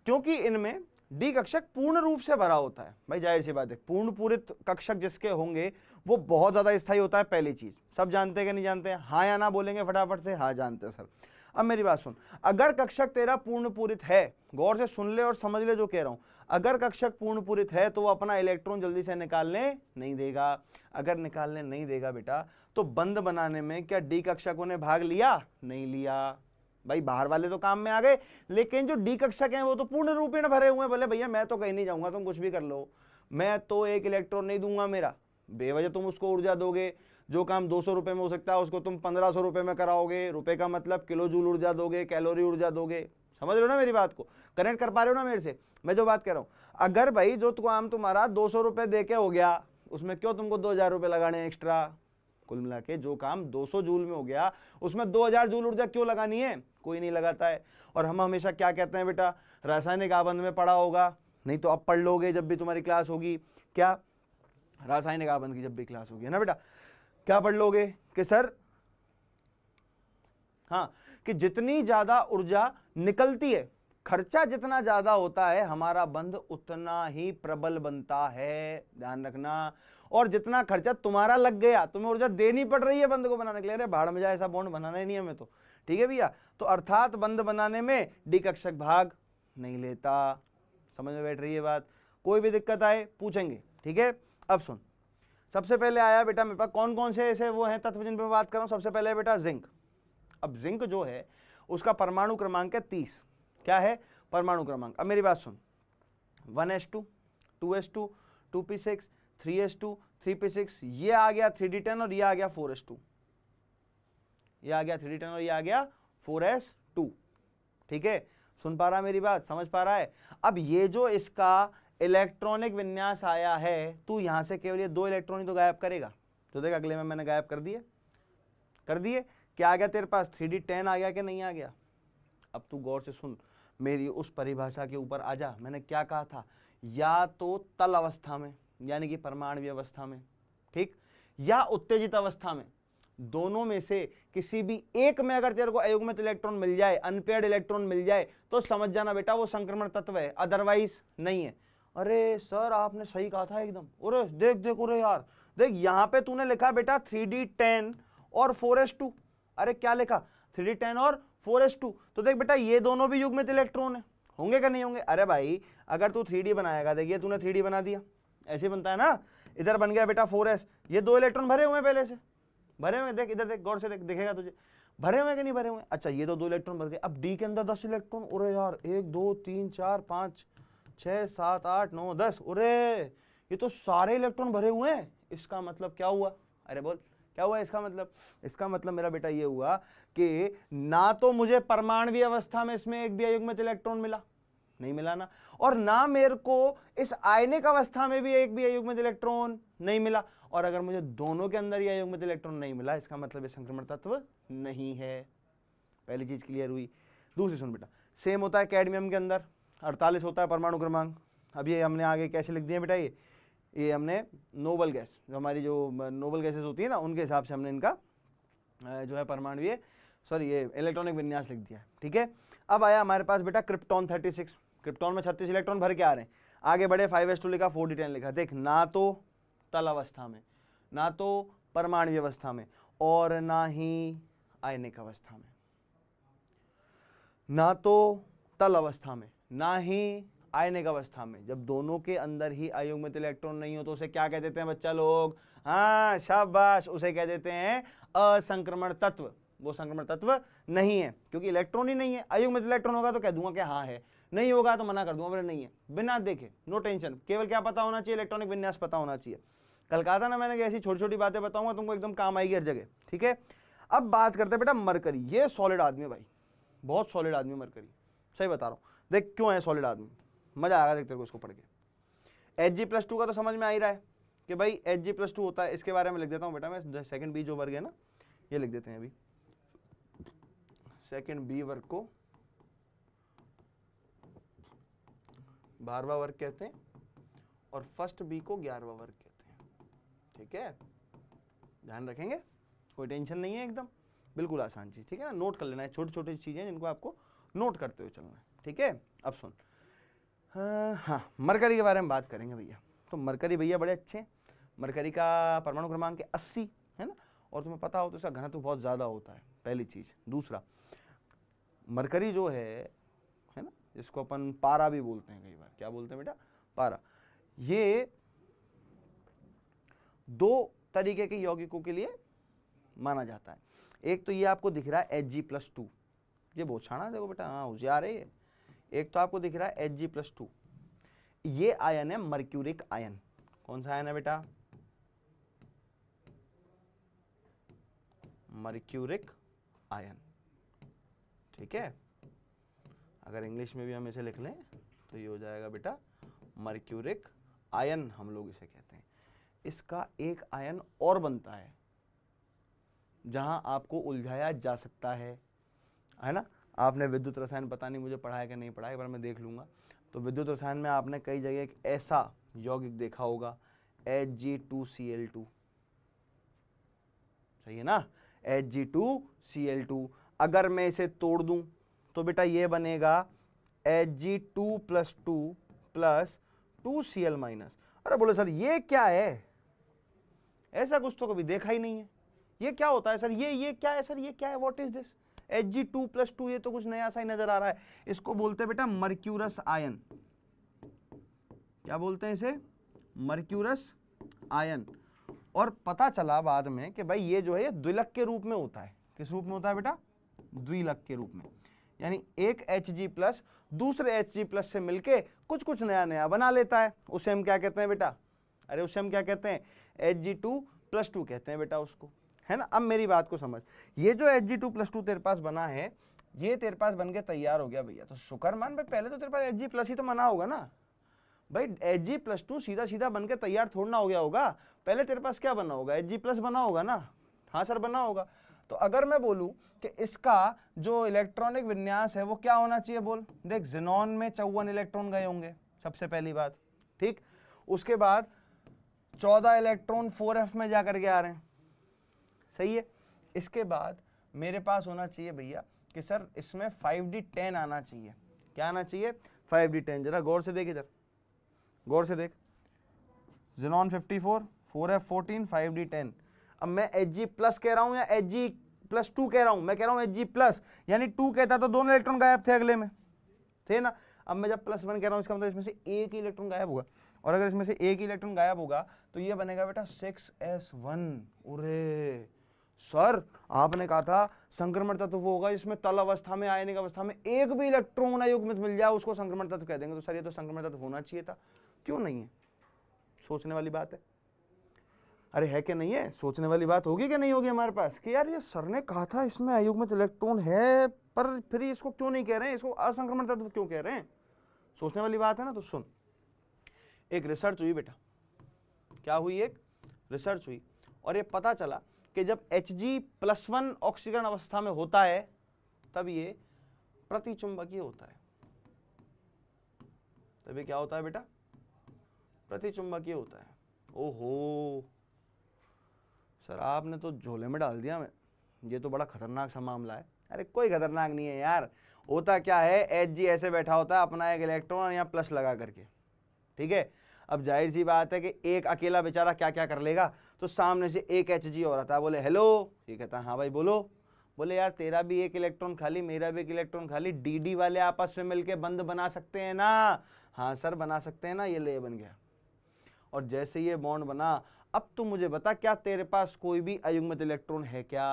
क्योंकि इनमें डी कक्षक पूर्ण रूप से भरा होता है। भाई जाहिर सी बात है, पूर्ण पूरित कक्षक जिसके होंगे वो बहुत ज्यादा स्थायी होता है। पहली चीज सब जानते हैं कि नहीं जानते हैं? हाँ या ना बोलेंगे फटाफट से? हाँ जानते हैं सर। अब मेरी बात सुन, अगर कक्षक तेरा पूर्ण पूरित है, गौर से सुन ले और समझ ले जो कह रहा हूं, अगर कक्षक पूर्ण पूरित है तो वो अपना इलेक्ट्रॉन जल्दी से निकालने नहीं देगा। अगर निकालने नहीं देगा बेटा तो बंद बनाने में क्या डी कक्षकों ने भाग लिया? नहीं लिया। भाई बाहर वाले तो काम में आ गए, लेकिन जो डी कक्षक हैं वो तो पूर्ण रूपेण भरे हुए हैं। बोले भैया मैं तो कहीं नहीं जाऊंगा, तुम कुछ भी कर लो, मैं तो एक इलेक्ट्रॉन नहीं दूंगा मेरा। बेवजह तुम उसको ऊर्जा दोगे, जो काम 200 रुपए में हो सकता है उसको तुम 1500 रुपए में कराओगे। रुपए का मतलब किलो जूल ऊर्जा दोगे, कैलोरी ऊर्जा दोगे। समझ रहे हो ना मेरी बात को? कनेक्ट कर पा रहे हो ना मेरे से? मैं जो बात कह रहा हूं, अगर भाई जो काम तुम्हारा 200 रुपए दे के हो गया, उसमें क्यों तुमको 2000 रुपए लगाने एक्स्ट्रा? कुल मिला के जो काम 200 जूल में हो गया उसमें 2000 जूल ऊर्जा क्यों लगानी है? कोई नहीं लगाता है। और हम हमेशा क्या कहते हैं बेटा? रासायनिक आबंध में पढ़ा होगा, नहीं तो अब पढ़ लोगे जब भी तुम्हारी क्लास होगी। क्या? रासायनिक आबंध की जब भी क्लास होगी, है ना बेटा, क्या पढ़ लोगे कि सर, हाँ, कि जितनी ज्यादा ऊर्जा निकलती है, खर्चा जितना ज्यादा होता है, हमारा बंध उतना ही प्रबल बनता है। ध्यान रखना। और जितना खर्चा तुम्हारा लग गया, तुम्हें ऊर्जा देनी पड़ रही है बंध को बनाने के लिए, अरे भाड़ में जाए, ऐसा बॉन्ड बनाना ही नहीं हमें तो, ठीक है भैया। तो अर्थात बंध बनाने में डी कक्षक भाग नहीं लेता। समझ में बैठ रही है बात? कोई भी दिक्कत आए पूछेंगे, ठीक है। अब सुन, सबसे पहले आया बेटा मेरे पास कौन कौन से ऐसे वो हैं तत्व जिन पे मैं बात कर रहा हूं। सबसे पहले बेटा जिंक। अब जिंक जो है उसका परमाणु क्रमांक है 30। क्या है? परमाणु क्रमांक। अब मेरी बात सुन, 1s2, 2s2, 2p6, 3s2 3p6, ये आ गया 3d10 और ये आ गया 4s2, ये आ गया 3d10 और ये आ गया 4s2। ठीक है, सुन पा रहा मेरी बात, समझ पा रहा है? अब ये जो इसका इलेक्ट्रॉनिक विन्यास आया है, तू यहां से केवल ये 2 इलेक्ट्रॉन ही तो गायब करेगा। तो देख अगले में मैंने गायब कर दिए। क्या आ गया तेरे पास? 3d10 आ गया कि नहीं आ गया? अब तू गौर से सुन, मेरी उस परिभाषा के ऊपर आ जा। मैंने क्या कहा था? या तो तल अवस्था में यानी कि परमाणु अवस्था में, ठीक, या उत्तेजित अवस्था में, दोनों में से किसी भी एक में अगर तेरे को अयुग्मित इलेक्ट्रॉन मिल जाए, अनपेयर्ड इलेक्ट्रॉन मिल जाए, तो समझ जाना बेटा वो संक्रमण तत्व है, अदरवाइज नहीं है। अरे सर आपने सही कहा था एकदम। अरे देख देख, अरे यार देख, यहां पे तूने लिखा बेटा 3d10 और 4s2। अरे क्या लिखा? 3d10 और 4s2। तो देख बेटा ये दोनों भी युग्मित इलेक्ट्रॉन है, होंगे क्या नहीं होंगे? अरे भाई अगर तू 3d बनाएगा, देखिए तूने 3d बना दिया, ऐसे बनता है ना, इधर बन गया बेटा 4s, ये 2 इलेक्ट्रॉन भरे हुए हैं पहले से, भरे हुए, देख इधर देख, गौर से देख, दिखेगा तुझे भरे हुए कि नहीं भरे हुए? अच्छा ये तो 2 इलेक्ट्रॉन भर गए। अब डी के अंदर 10 इलेक्ट्रॉन। अरे यार 1 2 3 4 5 6 7 8 9 10, अरे ये तो सारे इलेक्ट्रॉन भरे हुए हैं। इसका मतलब क्या हुआ? अरे बोल क्या हुआ इसका मतलब? इसका मतलब मेरा बेटा ये हुआ कि ना तो मुझे परमाणु अवस्था में इसमें एक भी अयुग्मित इलेक्ट्रॉन मिला, नहीं मिला ना, और ना मेरे को इस आयनिक अवस्था में भी एक भी अयुग्मित इलेक्ट्रॉन नहीं मिला। और अगर मुझे दोनों के अंदर ये अयुग्मित इलेक्ट्रॉन नहीं मिला, इसका मतलब ये संक्रमण तत्व नहीं है। पहली चीज क्लियर हुई। दूसरी सुन बेटा, सेम होता है कैडमियम के अंदर 48 होता है परमाणु क्रमांक। अब ये हमने आगे कैसे लिख दिया बेटा? ये हमने नोबल गैस, जो हमारी जो नोबल गैसेस होती है ना, उनके हिसाब से हमने इनका जो है परमाणु ये इलेक्ट्रॉनिक विन्यास लिख दिया। ठीक है, अब आया हमारे पास बेटा क्रिप्टॉन 36। क्रिप्टॉन में 36 इलेक्ट्रॉन भर के आ रहे हैं। आगे बढ़े 5s2 लिखा, 4d10 लिखा। देख ना तो तल अवस्था में, ना तो परमाणु अवस्था में, और ना ही आयनिक अवस्था में, ना तो तल अवस्था में, ना ही आयनिक अवस्था में। जब दोनों के अंदर ही अयुग्मित इलेक्ट्रॉन नहीं हो तो उसे क्या कह देते हैं बच्चा लोग? हाँ शाबाश, उसे कह देते हैं असंक्रमण तत्व। वो संक्रमण तत्व नहीं है क्योंकि इलेक्ट्रॉन ही नहीं है। अयुग्मित इलेक्ट्रॉन होगा तो कह दूंगा कि हाँ है, नहीं होगा तो मना कर दूंगा बोले नहीं है, बिना देखे, नो टेंशन। केवल क्या पता होना चाहिए? इलेक्ट्रॉनिक विन्यास पता होना चाहिए। कल कहा था ना मैंने कि ऐसी छोटी छोटी बातें बताऊंगा तुमको, एकदम काम आएगी हर जगह। ठीक है, अब बात करते हैं बेटा मरकरी। ये सॉलिड आदमी है भाई, बहुत सॉलिड आदमी मरकरी, सही बता रहा हूँ। देख क्यों है सॉलिड आदमी, मजा आएगा देख तेरे को इसको पढ़ के। Hg+2 का तो समझ में आ ही रहा है कि भाई Hg+2 होता है। इसके बारे में लिख देता हूँ बेटा मैं, सेकंड बी जो वर्ग है ना, ये लिख देते हैं अभी। सेकंड बी वर्ग को 12वां वर्ग कहते हैं और फर्स्ट बी को 11वां वर्ग कहते हैं। ठीक है, ध्यान रखेंगे, कोई टेंशन नहीं है, एकदम बिल्कुल आसान चीज। ठीक है ना, नोट कर लेना है, छोटी छोटी चीजें जिनको आपको नोट करते हुए चलना है। ठीक है, अब सुन, हाँ मरकरी के बारे में बात करेंगे भैया। तो मरकरी भैया बड़े अच्छे, मरकरी का परमाणु क्रमांक 80 है ना, और तुम्हें पता हो तो इसका घनत्व बहुत ज़्यादा होता है, पहली चीज़। दूसरा, मरकरी जो है ना, जिसको अपन पारा भी बोलते हैं कई बार, क्या बोलते हैं बेटा? पारा। ये 2 तरीके के यौगिकों के लिए माना जाता है। एक तो ये आपको दिख रहा है Hg+2, ये बहुत छाना देखो बेटा, हाँ होशियार है ये। एक तो आपको दिख रहा है Hg+2, ये आयन है मर्क्यूरिक आयन। कौन सा आयन है बेटा? Mercuric ion. ठीक है, अगर इंग्लिश में भी हम इसे लिख लें तो ये हो जाएगा बेटा मर्क्यूरिक आयन, हम लोग इसे कहते हैं। इसका एक आयन और बनता है जहां आपको उलझाया जा सकता है ना। आपने विद्युत रसायन पता नहीं मुझे पढ़ा है कि नहीं पढ़ा है, एक बार मैं देख लूंगा। तो विद्युत रसायन में आपने कई जगह एक ऐसा यौगिक देखा होगा Hg2Cl2, सही है ना, Hg2Cl2। अगर मैं इसे तोड़ दूं तो बेटा ये बनेगा Hg2+2 + 2Cl-। अरे बोले सर ये क्या है? ऐसा कुछ तो कभी देखा ही नहीं है, ये क्या होता है सर? ये क्या है सर? ये क्या है? What is this? Hg2+2, ये तो कुछ नया सा ही नजर आ रहा है। इसको बोलते हैं बेटा मर्क्यूरस आयन। क्या बोलते हैं इसे? Mercurous ion. और पता चला बाद में कि भाई ये जो है ये द्विलक के रूप में होता है। किस रूप में होता है बेटा? द्विलक के रूप में, यानी एक Hg+ दूसरे Hg+ से मिलके कुछ कुछ नया नया बना लेता है। उसे हम क्या कहते हैं बेटा? अरे उससे हम क्या कहते हैं, Hg2+2 कहते हैं बेटा उसको, है ना। अब मेरी बात को समझ, ये जो Hg2+2 तेरे पास बना है, ये तेरे पास बन के तैयार हो गया भैया, तो शुक्र मान भाई, पहले तो तेरे पास Hg+ ही तो बना होगा ना भाई। Hg+2 सीधा सीधा बन के तैयार थोड़ा ना हो गया होगा, पहले तेरे पास क्या बना होगा, Hg+ बना होगा ना। हाँ सर बना होगा। तो अगर मैं बोलूं कि इसका जो इलेक्ट्रॉनिक विन्यास है वो क्या होना चाहिए, बोल देख, ज़ेनॉन में 54 इलेक्ट्रॉन गए होंगे सबसे पहली बात, ठीक। उसके बाद 14 इलेक्ट्रॉन 4f में जाकर के आ रहे हैं, सही है। इसके बाद मेरे पास होना चाहिए भैया कि सर इसमें 5d10 आना चाहिए। क्या आना चाहिए, 5d10। जरा गौर से देख, इधर गौर से देख, ज़ेनॉन 54, 4f14, 5d10। अब मैं Hg+ कह रहा हूं या Hg+2 कह रहा हूं, मैं कह रहा हूं Hg+, यानी 2 कहता तो दोनों इलेक्ट्रॉन गायब थे अगले में, थे ना। अब मैं जब +1 कह रहा हूं, इसका मतलब इसमें से एक ही इलेक्ट्रॉन गायब होगा, और अगर इसमें से एक ही इलेक्ट्रॉन गायब होगा तो ये बनेगा बेटा 6s1। अरे सर आपने कहा था संक्रमण तत्व वो होगा जिसमें तल अवस्था में, आयनिक अवस्था में एक भी इलेक्ट्रॉन अयुग्मित मिल जाए उसको संक्रमण तत्व कह देंगे। तो सर ये तो संक्रमण तत्व होना चाहिए था, क्यों नहीं है, सोचने वाली बात है। अरे है कि नहीं है, सोचने वाली बात होगी कि नहीं होगी हमारे पास कि यार ये सर ने कहा था इसमें अयुग्मित इलेक्ट्रॉन है, पर फिर इसको क्यों नहीं कह रहे हैं, इसको असंक्रमण तत्व क्यों कह रहे हैं, सोचने वाली बात है ना। तो सुन, एक रिसर्च हुई बेटा, क्या हुई, एक रिसर्च हुई, और ये पता चला कि जब Hg+1 ऑक्सीकरण अवस्था में होता है तब ये प्रतिचुंबकीय होता है। तभी क्या होता है बेटा, प्रतिचुंबकीय होता है। ओहो सर आपने तो झोले में डाल दिया, मैं ये तो बड़ा खतरनाक सा मामला है। अरे कोई खतरनाक नहीं है यार, होता क्या है, Hg ऐसे बैठा होता है अपना एक इलेक्ट्रॉन यहाँ प्लस लगा करके, ठीक है। अब जाहिर सी बात है कि एक अकेला बेचारा क्या क्या कर लेगा, तो सामने से एक Hg और आता है, बोले हेलो, ये कहता है हाँ भाई बोलो, बोले यार तेरा भी एक इलेक्ट्रॉन खाली, मेरा भी एक इलेक्ट्रॉन खाली, डी वाले आपस में मिलके बंद बना सकते हैं ना। हाँ सर बना सकते हैं ना, ये ले बन गया। और जैसे ये बॉन्ड बना, अब तू मुझे बता क्या तेरे पास कोई भी अयुग्मित इलेक्ट्रॉन है क्या,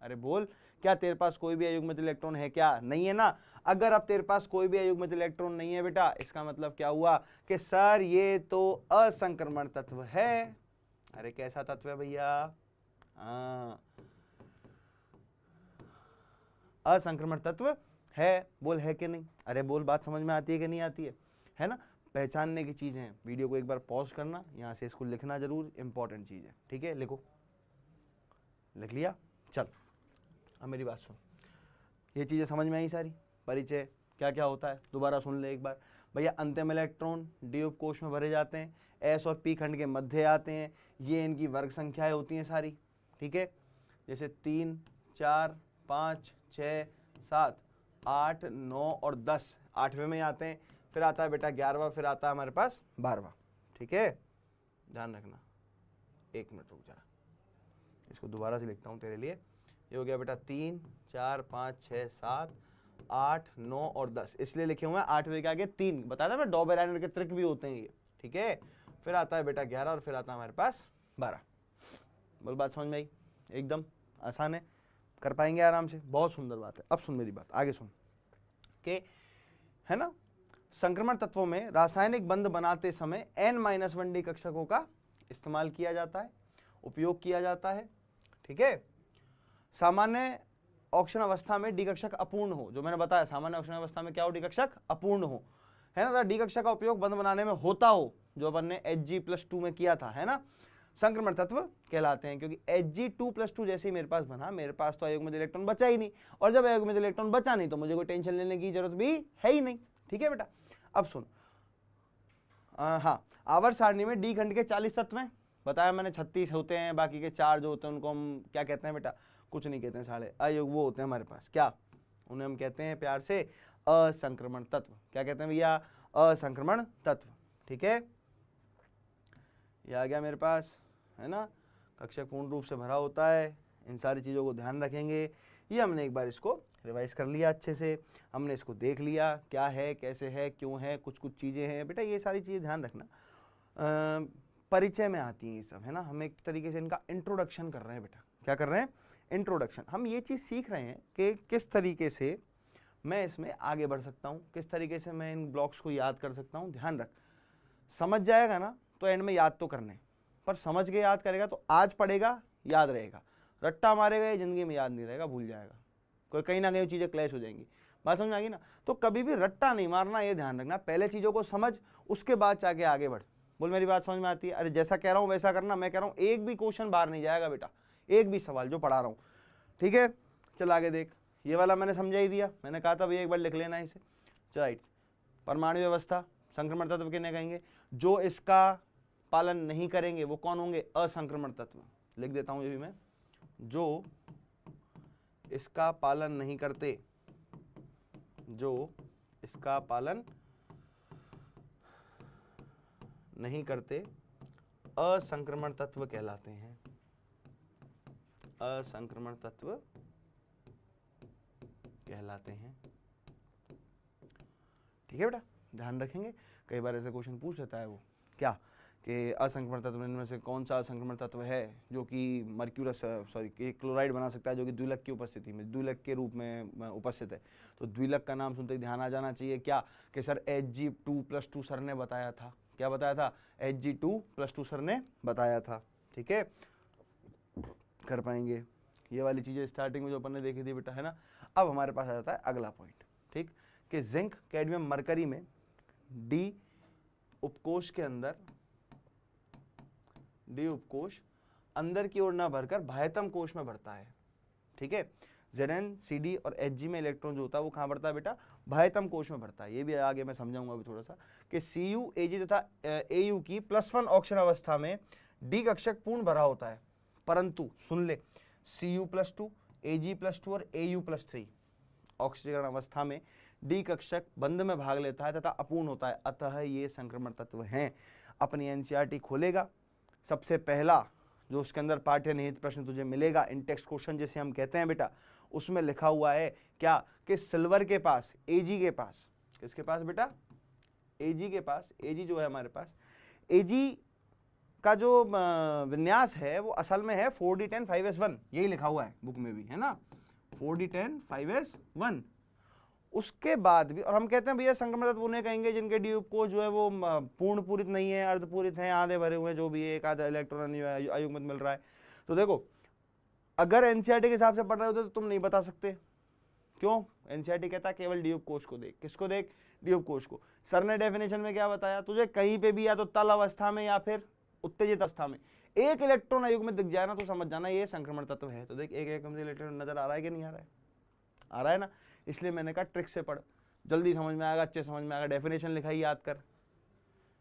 अरे बोल, क्या तेरे पास कोई भी अयुग्मित इलेक्ट्रॉन है क्या, नहीं है ना। अगर अब तेरे पास कोई भी अयुग्मित इलेक्ट्रॉन नहीं है बेटा, इसका मतलब क्या हुआ कि सर ये तो असंक्रमण तत्व है। अरे कैसा तत्व है भैया, असंक्रमण तत्व है, बोल है कि नहीं, अरे बोल, बात समझ में आती है कि नहीं आती है ना। पहचानने की चीज़ है, वीडियो को एक बार पॉज करना, यहाँ से इसको लिखना जरूर, इंपॉर्टेंट चीज़ है, ठीक है। लिखो, लिख लिया, चल अब मेरी बात सुन, ये चीज़ें समझ में आई सारी, परिचय क्या क्या होता है दोबारा सुन ले एक बार भैया। अंतिम इलेक्ट्रॉन डी उपकोष में भरे जाते हैं, एस और पी खंड के मध्य आते हैं, ये इनकी वर्ग संख्याएं होती हैं सारी, ठीक है। जैसे 3, 4, 5, 6, 7, 8, 9 और 10 8वें में आते हैं, फिर आता है बेटा 11वां, फिर आता है हमारे पास 12वां, ठीक है। ध्यान रखना, एक मिनट रुक जरा, इसको दोबारा से लिखता हूँ तेरे लिए। ये हो गया बेटा 3, 4, 5, 6, 7, 8, 9 और 10, इसलिए लिखे हुए हैं 8वें के आगे 3, बताया था मैं, डॉबेराइनर के त्रिक भी होते हैं ये, ठीक है। फिर आता है बेटा 11 और फिर आता है हमारे पास 12। बोल बात समझ में आई, एकदम आसान है, कर पाएंगे आराम से, बहुत सुंदर बात है। अब सुन मेरी बात, आगे सुन के, है ना, संक्रमण तत्वों में रासायनिक बंध बनाते समय N-1D कक्षकों का इस्तेमाल किया जाता है, उपयोग किया जाता है, ठीक है। सामान्य ऑक्सीजन अवस्था में डी कक्षक अपूर्ण हो, जो मैंने बताया सामान्य ऑक्सीजन अवस्था में क्या हो, डी कक्षक अपूर्ण हो, है ना। डी कक्षक का उपयोग बंध बनाने में होता हो, जो अपन ने Hg+2 में किया था, है ना, संक्रमण तत्व कहलाते हैं। क्योंकि Hg2+2 जैसे ही मेरे पास बना, मेरे पास तो अयुग्मित इलेक्ट्रॉन बचा ही नहीं, और जब अयुग्मित इलेक्ट्रॉन बचा नहीं तो मुझे कोई टेंशन लेने की जरूरत भी है ही नहीं, ठीक है बेटा। अब सुन, हाँ, आवर्त सारणी में डी खंड के 40 तत्व हैं, बताया मैंने 36 होते हैं, बाकी के 4 जो होते हैं उनको हम क्या कहते हैं बेटा, कुछ नहीं कहते हैं साले, अयोग वो होते हैं हमारे पास, क्या उन्हें हम कहते हैं प्यार से असंक्रमण तत्व। क्या कहते हैं भैया, असंक्रमण तत्व, ठीक है। ये आ गया मेरे पास, है ना, कक्षक पूर्ण रूप से भरा होता है, इन सारी चीज़ों को ध्यान रखेंगे। ये हमने एक बार इसको रिवाइज कर लिया अच्छे से, हमने इसको देख लिया क्या है, कैसे है, क्यों है, कुछ कुछ चीज़ें हैं बेटा, ये सारी चीज़ें ध्यान रखना, परिचय में आती हैं ये सब, है ना। हम एक तरीके से इनका इंट्रोडक्शन कर रहे हैं बेटा, क्या कर रहे हैं, इंट्रोडक्शन। हम ये चीज़ सीख रहे हैं कि किस तरीके से मैं इसमें आगे बढ़ सकता हूँ, किस तरीके से मैं इन ब्लॉक्स को याद कर सकता हूँ। ध्यान रख, समझ जाएगा ना तो एंड में याद तो करने, पर समझ के याद करेगा तो आज पढ़ेगा याद रहेगा, रट्टा मारेगा ये जिंदगी में याद नहीं रहेगा, भूल जाएगा, कोई कहीं ना कहीं चीज़ें क्लैश हो जाएंगी। बात समझ आ गई ना? तो कभी भी रट्टा नहीं मारना, ये ध्यान रखना, पहले चीज़ों को समझ उसके बाद जाके आगे बढ़। बोल मेरी बात समझ में आती है? अरे जैसा कह रहा हूँ वैसा करना, मैं कह रहा हूँ एक भी क्वेश्चन बाहर नहीं जाएगा बेटा, एक भी सवाल जो पढ़ा रहा हूँ, ठीक है? चल आगे देख, ये वाला मैंने समझा ही दिया, मैंने कहा था भैया एक बार लिख लेना इसे। चल राइट, परमाणु व्यवस्था संक्रमण तत्व किन्हें कहेंगे? जो इसका पालन नहीं करेंगे वो कौन होंगे? असंक्रमण तत्व। लिख देता हूं ये भी मैं, जो इसका पालन नहीं करते, जो इसका पालन नहीं करते असंक्रमण तत्व कहलाते हैं, असंक्रमण तत्व कहलाते हैं। ठीक है बेटा, ध्यान रखेंगे, कई बार ऐसे क्वेश्चन पूछ लेता है वो क्या कि असंक्रमण तत्व इनमें से कौन सा असंक्रमण तत्व है जो कि मर्क्यूरस कि क्लोराइड बना सकता है, जो कि द्विलक की उपस्थिति में, द्विलक के रूप में उपस्थित है। तो द्विलक का नाम सुनते ही ध्यान आ जाना चाहिए क्या कि सर Hg2+2 सर ने बताया था। क्या बताया था? Hg2+2 सर ने बताया था। ठीक है, कर पाएंगे ये वाली चीज़ें स्टार्टिंग में जो अपन ने देखी थी बेटा, है ना। अब हमारे पास आ जाता है अगला पॉइंट, ठीक, कि जिंक, कैडमियम, मरकरी में डी उपकोष के अंदर, डी उपकोष अंदर की ओर ना भरकर बाह्यतम कोष में भरता है। ठीक है, Zn, Cd और Hg में इलेक्ट्रॉन जो होता है वो कहाँ भरता है बेटा? बाह्यतम कोष में भरता है। ये भी आगे मैं समझाऊंगा अभी थोड़ा सा कि Cu, Ag तथा Au की +1 ऑक्सीजन अवस्था में डी कक्षक पूर्ण भरा होता है, परंतु सुन ले, Cu+2, Ag+2 और Au+3 ऑक्सीकरण अवस्था में डी कक्षक बंध में भाग लेता है तथा अपूर्ण होता है, अतः ये संक्रमण तत्व हैं। अपनी एनसीईआरटी खोलेगा, सबसे पहला जो उसके अंदर पाठ्य निहित प्रश्न तुझे मिलेगा, इन टेक्स्ट क्वेश्चन जिसे हम कहते हैं बेटा, उसमें लिखा हुआ है क्या कि सिल्वर के पास, Ag के पास, किसके पास बेटा? Ag के पास, Ag जो है हमारे पास, Ag का जो विन्यास है वो असल में है 4d10 5s1, यही लिखा हुआ है बुक में भी, है ना, 4d10 5s1। उसके बाद भी, और हम कहते हैं भैया संक्रमण तत्व उन्हें कहेंगे जिनके डी उपकोष जो है वो पूर्ण पूरित नहीं है, अर्धपूरित हैं, आधे भरे हुए हैं, जो भी है, एक आधा इलेक्ट्रॉन अयुग्मित मिल रहा है। तो देखो, अगर एनसीईआरटी के हिसाब से पढ़ रहे होते तो तुम नहीं बता सकते। क्यों? एनसीईआरटी कहता है केवल डी उपकोष को देख। किसको देख? डी उपकोष को। सर ने डेफिनेशन में क्या बताया तुझे? कहीं पे भी या तो तल अवस्था में या फिर उत्तेजित अवस्था में एक इलेक्ट्रॉन अयुग्मित दिख जाए ना तो समझ जाना ये संक्रमण तत्व है। तो देख, एक इलेक्ट्रॉन नजर आ रहा है कि नहीं आ रहा है? आ रहा है ना। इसलिए मैंने कहा ट्रिक से पढ़, जल्दी समझ में आएगा, अच्छे समझ में आएगा। डेफिनेशन लिखाई याद कर।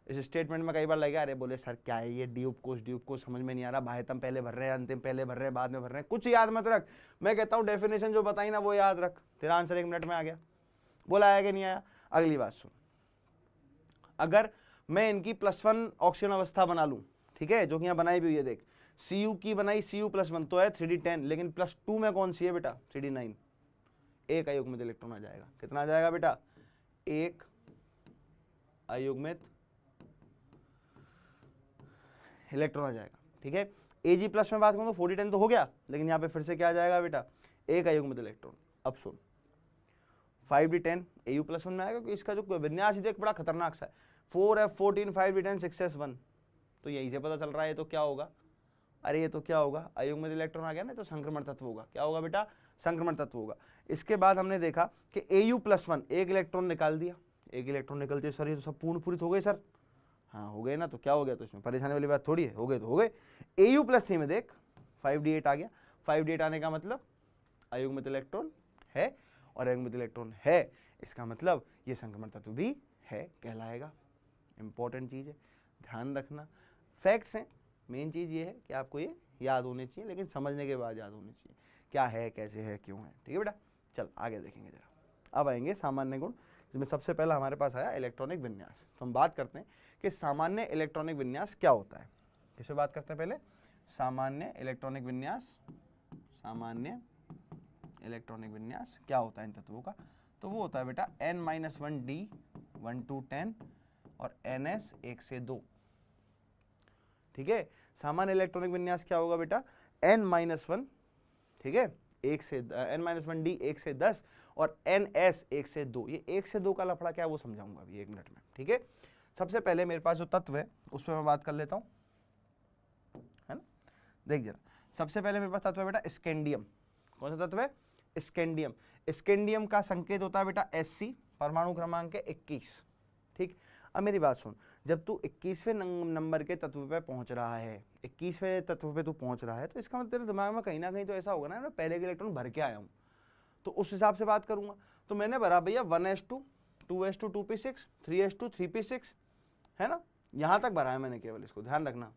इस स्टेटमेंट में कई बार लगा, अरे बोले सर क्या है ये डी उपकोष समझ में नहीं आ रहा, बाह्यतम पहले भर रहे हैं, अंतिम पहले भर रहे हैं, बाद में भर रहे हैं, कुछ याद मत रख। मैं कहता हूँ डेफिनेशन जो बताई ना वो याद रख, तेरा आंसर 1 मिनट में आ गया। बोला आया कि नहीं आया? अगली बात सुन, अगर मैं इनकी +1 ऑक्सीजन अवस्था बना लूं, ठीक है, जो कि यहाँ बनाई भी हुई है, देख, Cu की बनाई Cu+1 तो है 3d10, लेकिन +2 में कौन सी है बेटा? 3d9। एक अयुग्मित इलेक्ट्रॉन आ जाएगा। कितना आ जाएगा बेटा? एक अयुग्मित इलेक्ट्रॉन आ जाएगा। ठीक है, Ag+ में बात करूं तो 4d10 तो हो गया, लेकिन यहाँ पे फिर से क्या आ जाएगा बेटा? एक अयुग्मित इलेक्ट्रॉन। अब सुन, 5d10 Au+1 में आएगा, क्योंकि इसका जो विन्यास देख बड़ा खतरनाक सा है, 4f14 5d10 6s1, तो यही से पता चल रहा है तो क्या होगा? अरे ये तो क्या होगा? अयुग्मित इलेक्ट्रॉन आ गया ना, तो संक्रमण तत्व होगा। क्या होगा बेटा? संक्रमण तत्व होगा। इसके बाद हमने देखा कि Au+1 एक इलेक्ट्रॉन निकाल दिया, एक इलेक्ट्रॉन निकलते सर ये तो सब पूर्ण पूरित हो गए सर। हाँ हो गए ना, तो क्या हो गया? तो इसमें परेशानी वाली बात थोड़ी है, हो गए तो हो गए। Au+3 में देख 5d8 आ गया। 5d8 आने का मतलब अयुग्मित इलेक्ट्रॉन है, और अयुग्मित इलेक्ट्रॉन है इसका मतलब ये संक्रमण तत्व भी है कहलाएगा। इंपॉर्टेंट चीज़ है, ध्यान रखना। फैक्ट्स हैं, मेन चीज़ ये है कि आपको ये याद होने चाहिए, लेकिन समझने के बाद याद होने चाहिए क्या है, कैसे है, क्यों है। ठीक है बेटा, चल आगे देखेंगे जरा। अब आएंगे सामान्य गुण, जिसमें सबसे पहला हमारे पास आया इलेक्ट्रॉनिक विन्यास। तो हम बात करते हैं कि सामान्य इलेक्ट्रॉनिक विन्यास क्या होता है। किस पे बात करते हैं पहले? सामान्य इलेक्ट्रॉनिक विन्यास। सामान्य इलेक्ट्रॉनिक विन्यास क्या होता है इन तत्वों का? तो वो होता है बेटा n-1d 1 to 10 और ns 1 से 2। ठीक है, सामान्य इलेक्ट्रॉनिक विन्यास क्या होगा बेटा? n-1, ठीक है, n-1d 1 से 10 और ns 1 से 2। ये 1 से 2 का लफड़ा क्या है वो समझाऊंगा अभी 1 मिनट में। ठीक है, सबसे पहले मेरे पास जो तत्व है उस पर मैं बात कर लेता हूँ, है ना। देख जरा, सबसे पहले मेरे पास तत्व है बेटा स्कैंडियम। कौन सा तत्व है? स्कैंडियम। स्कैंडियम का संकेत होता है बेटा Sc, परमाणु क्रमांक है 21। ठीक, अब मेरी बात सुन, जब तू 21वें नंबर के तत्व पे पहुंच रहा है, 21वें तत्व पे तू पहुंच रहा है, तो इसका मतलब तेरे दिमाग में कहीं ना कहीं तो ऐसा होगा ना, मैं पहले के इलेक्ट्रॉन भर के आया हूँ, तो उस हिसाब से बात करूंगा। तो मैंने भरा भैया 1s2 2s2 2p6 3s2 3p6, है ना, यहाँ तक भरा है मैंने केवल, इसको ध्यान रखना।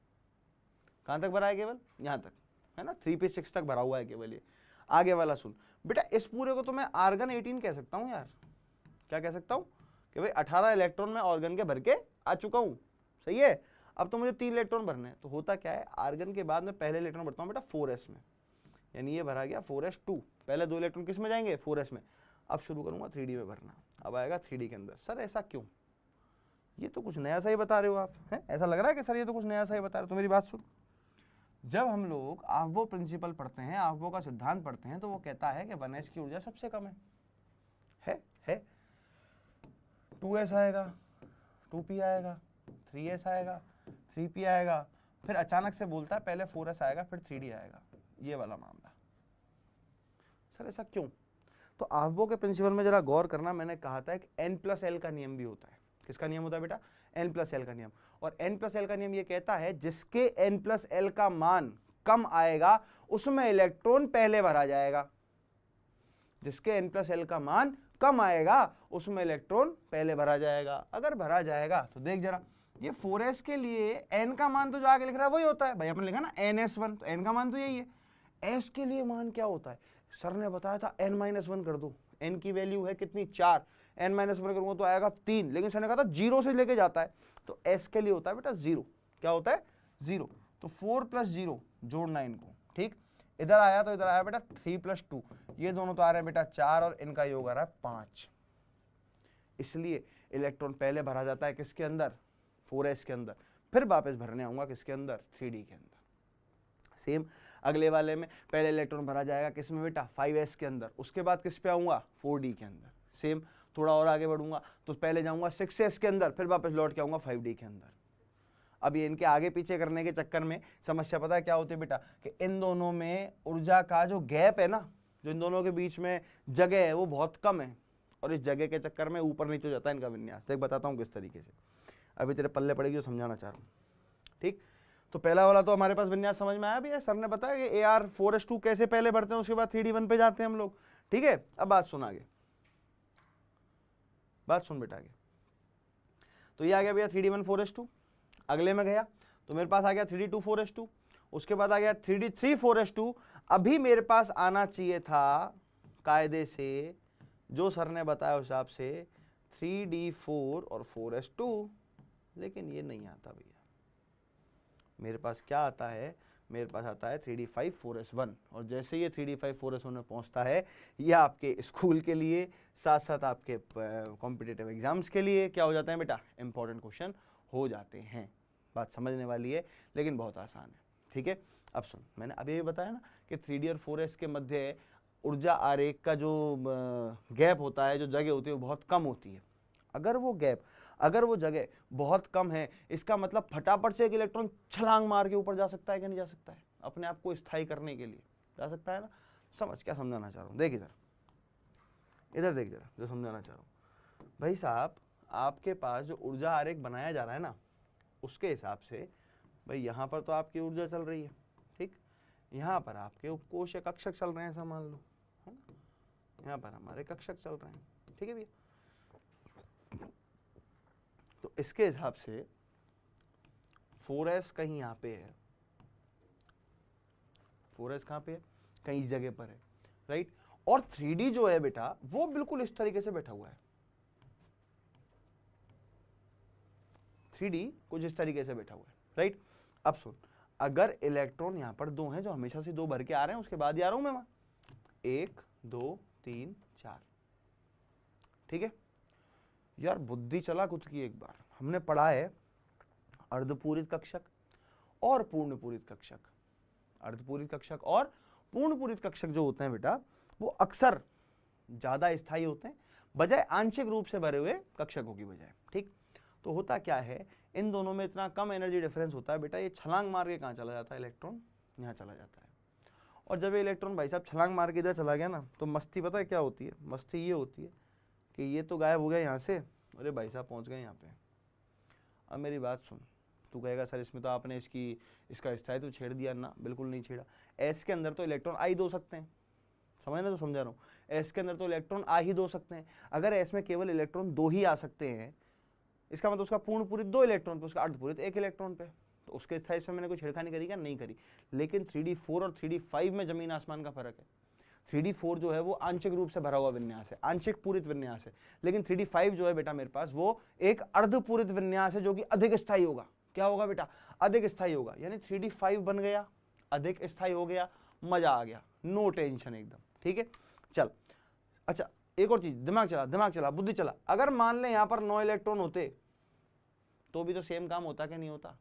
कहाँ तक भरा है? केवल यहाँ तक, है ना, 3p6 तक भरा हुआ है केवल ये। आगे वाला सुन बेटा, इस पूरे को तो मैं आर्गन 18 कह सकता हूँ यार। क्या कह सकता हूँ? कि भाई 18 इलेक्ट्रॉन में ऑर्गन के भर के आ चुका हूँ। सही है। अब तो मुझे 3 इलेक्ट्रॉन भरने हैं, तो होता क्या है, आर्गन के बाद में पहले इलेक्ट्रॉन भरता हूँ बेटा 4s में, यानी ये भरा गया 4s2। पहले 2 इलेक्ट्रॉन किस में जाएंगे? 4s में। अब शुरू करूंगा 3d में भरना। अब आएगा 3d के अंदर। सर ऐसा क्यों? ये तो कुछ नया सा ही बता रहे हो आप, हैं? ऐसा लग रहा है कि सर ये तो कुछ नया सा ही बता रहे हो। तो मेरी बात सुन, जब हम लोग आव्यो प्रिंसिपल पढ़ते हैं, आव्यो का सिद्धांत पढ़ते हैं, तो वो कहता है कि 1s की ऊर्जा सबसे कम है 2s आएगा, 2p आएगा, 3s आएगा, 3p आएगा, फिर अचानक से बोलता है पहले 4s आएगा फिर 3d आएगा। ये वाला मामला। सर ऐसा क्यों? तो आव्यो के प्रिंसिपल में जरा गौर करना। मैंने कहा था कि n+l का नियम भी होता है। किसका नियम होता है बेटा? n+l का नियम। और n+l का नियम ये कहता है जिसके n+l का मान कम आएगा उसमें इलेक्ट्रॉन पहले भरा जाएगा। जिसके n+l का मान कम आएगा उसमें इलेक्ट्रॉन पहले भरा जाएगा। अगर भरा जाएगा तो देख जरा, ये 4s के लिए n का मान तो जो आगे लिख रहा है वही होता है भाई, आपने लिखा ना ns1, तो n का मान तो यही है। s के लिए मान क्या होता है? सर ने बताया था n-1 कर दो। n की वैल्यू है कितनी? 4। n-1 करूंगा तो आएगा 3, लेकिन सर ने कहा था 0 से लेके जाता है, तो s के लिए होता है बेटा 0। क्या होता है? 0। तो 4 + 0 जोड़ना इनको। ठीक, इधर आया तो इधर आया बेटा 3 + 2, ये दोनों तो आ रहे हैं बेटा 4 और इनका योग आ रहा है 5। इसलिए इलेक्ट्रॉन पहले भरा जाता है किसके अंदर? 4s के अंदर। फिर वापस भरने आऊंगा किसके अंदर? 3d के अंदर। सेम अगले वाले में पहले इलेक्ट्रॉन भरा जाएगा किस में बेटा? 5s के अंदर। उसके बाद किस पे आऊंगा? 4d के अंदर। सेम थोड़ा और आगे बढ़ूंगा तो पहले जाऊंगा 6s के अंदर, फिर वापस लौट के आऊंगा 5d के अंदर। अब ये इनके आगे पीछे करने के चक्कर में समस्या पता है क्या होती है बेटा? कि इन दोनों में ऊर्जा का जो गैप है ना, जो इन दोनों के बीच में जगह है वो बहुत कम है, और इस जगह के चक्कर में ऊपर नीचे हो जाता है इनका विन्यास। देख बताता हूँ किस तरीके से, अभी तेरे पल्ले पड़ेगी जो समझाना चाह रहा हूँ। ठीक, तो पहला वाला तो हमारे पास विन्यास समझ में आया भैया, सर ने बताया कि AR 4s2 कैसे पहले बढ़ते हैं, उसके बाद 3d1 पे जाते हैं हम लोग। ठीक है, अब बात सुन आगे, बात सुन बेटा आगे। तो ये आ गया भैया 3d1 4s2। अगले में गया तो मेरे पास आ गया 3d2 4s2, उसके बाद आ गया 3d3 4s2। अभी मेरे पास आना चाहिए था कायदे से, जो सर ने बताया उस हिसाब से 3d4 और 4s2, लेकिन ये नहीं आता भैया। मेरे पास क्या आता है? मेरे पास आता है 3d5 4s1, और जैसे ये 3d5 4s1 में पहुंचता है, ये आपके स्कूल के लिए साथ साथ आपके कॉम्पिटिटिव एग्जाम्स के लिए क्या हो जाते हैं बेटा? इंपॉर्टेंट क्वेश्चन हो जाते हैं। बात समझने वाली है लेकिन बहुत आसान है। ठीक है, अब सुन, मैंने अभी भी बताया ना कि 3d और 4s के मध्य ऊर्जा आरेख का जो गैप होता है, जो जगह होती है, वो बहुत कम होती है। अगर वो गैप, अगर वो जगह बहुत कम है, इसका मतलब फटाफट से एक इलेक्ट्रॉन छलांग मार के ऊपर जा सकता है कि नहीं जा सकता है? अपने आप को स्थायी करने के लिए जा सकता है ना? समझ क्या समझाना चाह रहा हूँ? देख इधर, इधर देख जरा, जो समझाना चाह रहा हूँ भाई साहब। आपके पास जो ऊर्जा आरेख बनाया जा रहा है ना, उसके हिसाब से भाई यहाँ पर तो आपकी ऊर्जा चल रही है, ठीक, यहाँ पर आपके उपकोषीय कक्षक चल रहे हैं, ऐसा मान लो, है ना, यहाँ पर हमारे कक्षक चल रहे हैं। ठीक है भैया, तो इसके हिसाब से 4s कहीं यहाँ पे है, 4s कहाँ पे है? कहीं इस जगह पर है, राइट। और 3d जो है बेटा वो बिल्कुल इस तरीके से बैठा हुआ है, 3d कुछ इस तरीके से बैठा हुआ है, राइट। अब सुन, अगर इलेक्ट्रॉन यहाँ पर 2 हैं, जो हमेशा से 2 भर के आ रहे हैं, उसके बाद ही आ रहा हूं मैं वहां, 1 2 3 4, ठीक है यार। बुद्धि चला खुद की। एक बार हमने पढ़ा है अर्धपूरित कक्षक और पूर्णपूरित कक्षक। अर्धपूरित कक्षक और पूर्णपूरित कक्षक जो होते हैं बेटा, वो अक्सर ज्यादा स्थायी होते हैं बजाय आंशिक रूप से भरे हुए कक्षकों की बजाय, ठीक। तो होता क्या है, इन दोनों में इतना कम एनर्जी डिफरेंस होता है बेटा, ये छलांग मार के कहाँ चला जाता है, इलेक्ट्रॉन यहाँ चला जाता है। और जब ये इलेक्ट्रॉन भाई साहब छलांग मार के इधर चला गया ना, तो मस्ती पता है क्या होती है, मस्ती ये होती है कि ये तो गायब हो गया यहाँ से, अरे भाई साहब पहुँच गए यहाँ पे। अब मेरी बात सुन, तू कहेगा सर इसमें तो आपने इसका स्थायित्व छेड़ दिया ना, बिल्कुल नहीं छेड़ा। एस के अंदर तो इलेक्ट्रॉन आ ही दो सकते हैं, समझना तो समझा रहा हूँ, एस के अंदर तो इलेक्ट्रॉन आ ही दो सकते हैं। अगर एस में केवल इलेक्ट्रॉन दो ही आ सकते हैं, इसका मतलब उसका पूर्ण पूरित 2 इलेक्ट्रॉन पे, उसका अर्धपूरित 1 इलेक्ट्रॉन पे, तो उसके स्थायित्व में मैंने कोई छेड़खानी करी क्या, नहीं करी। लेकिन 3d4 और 3d5 में जमीन आसमान का फर्क है। 3d4 जो है वो आंशिक रूप से भरा हुआ विन्यास है, आंशिक पूरित विन्यास है, लेकिन 3d5 जो है बेटा मेरे पास वो एक अर्धपूरित विन्यास है, जो कि अधिक स्थायी होगा। क्या होगा बेटा, अधिक स्थायी होगा। यानी 3d5 बन गया, अधिक स्थायी हो गया, मजा आ गया, नो टेंशन एकदम, ठीक है। चल अच्छा, एक और चीज, दिमाग चला, बुद्धि चला। अगर मान ले यहां पर 9 इलेक्ट्रॉन होते तो भी तो सेम काम होता कि नहीं होता,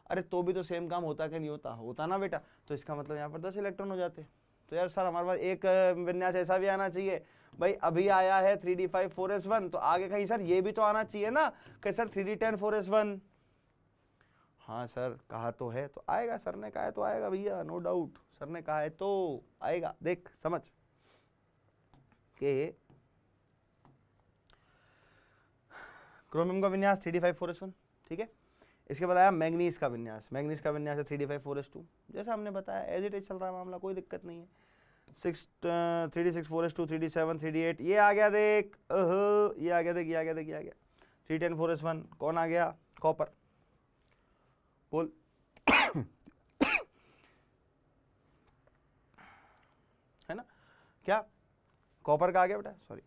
अरे तो भी तो सेम काम होता कि नहीं होता, होता ना बेटा। तो इसका मतलब यहाँ पर 10 इलेक्ट्रॉन हो जाते। तो यार सर हमारे पास एक विन्यास ऐसा भी आना चाहिए भाई, अभी आया है 3d5 4s1, तो आगे कहीं सर ये भी तो आना चाहिए ना कि सर 3d10 4s1। हाँ सर कहा तो है, तो आएगा, सर ने कहा है तो आएगा भैया, नो डाउट, सर ने कहा है तो आएगा। देख समझ के क्रोमियम का विन्यास 3d5 4s1, ठीक है। इसके बाद आया मैग्नीज का विन्यास, मैग्नीज का विन्यास है 3d5 4s2, जैसा हमने बताया एज इट इज चल रहा है मामला, कोई दिक्कत नहीं है। 3d6 4s2 3d7 3d8 ये आ गया, देख ये आ गया, देख ये आ गया, देख ये आ गया। 3d10 4s1 कौन आ गया, कॉपर, बोल है ना, क्या कॉपर का आ गया बेटा, सॉरी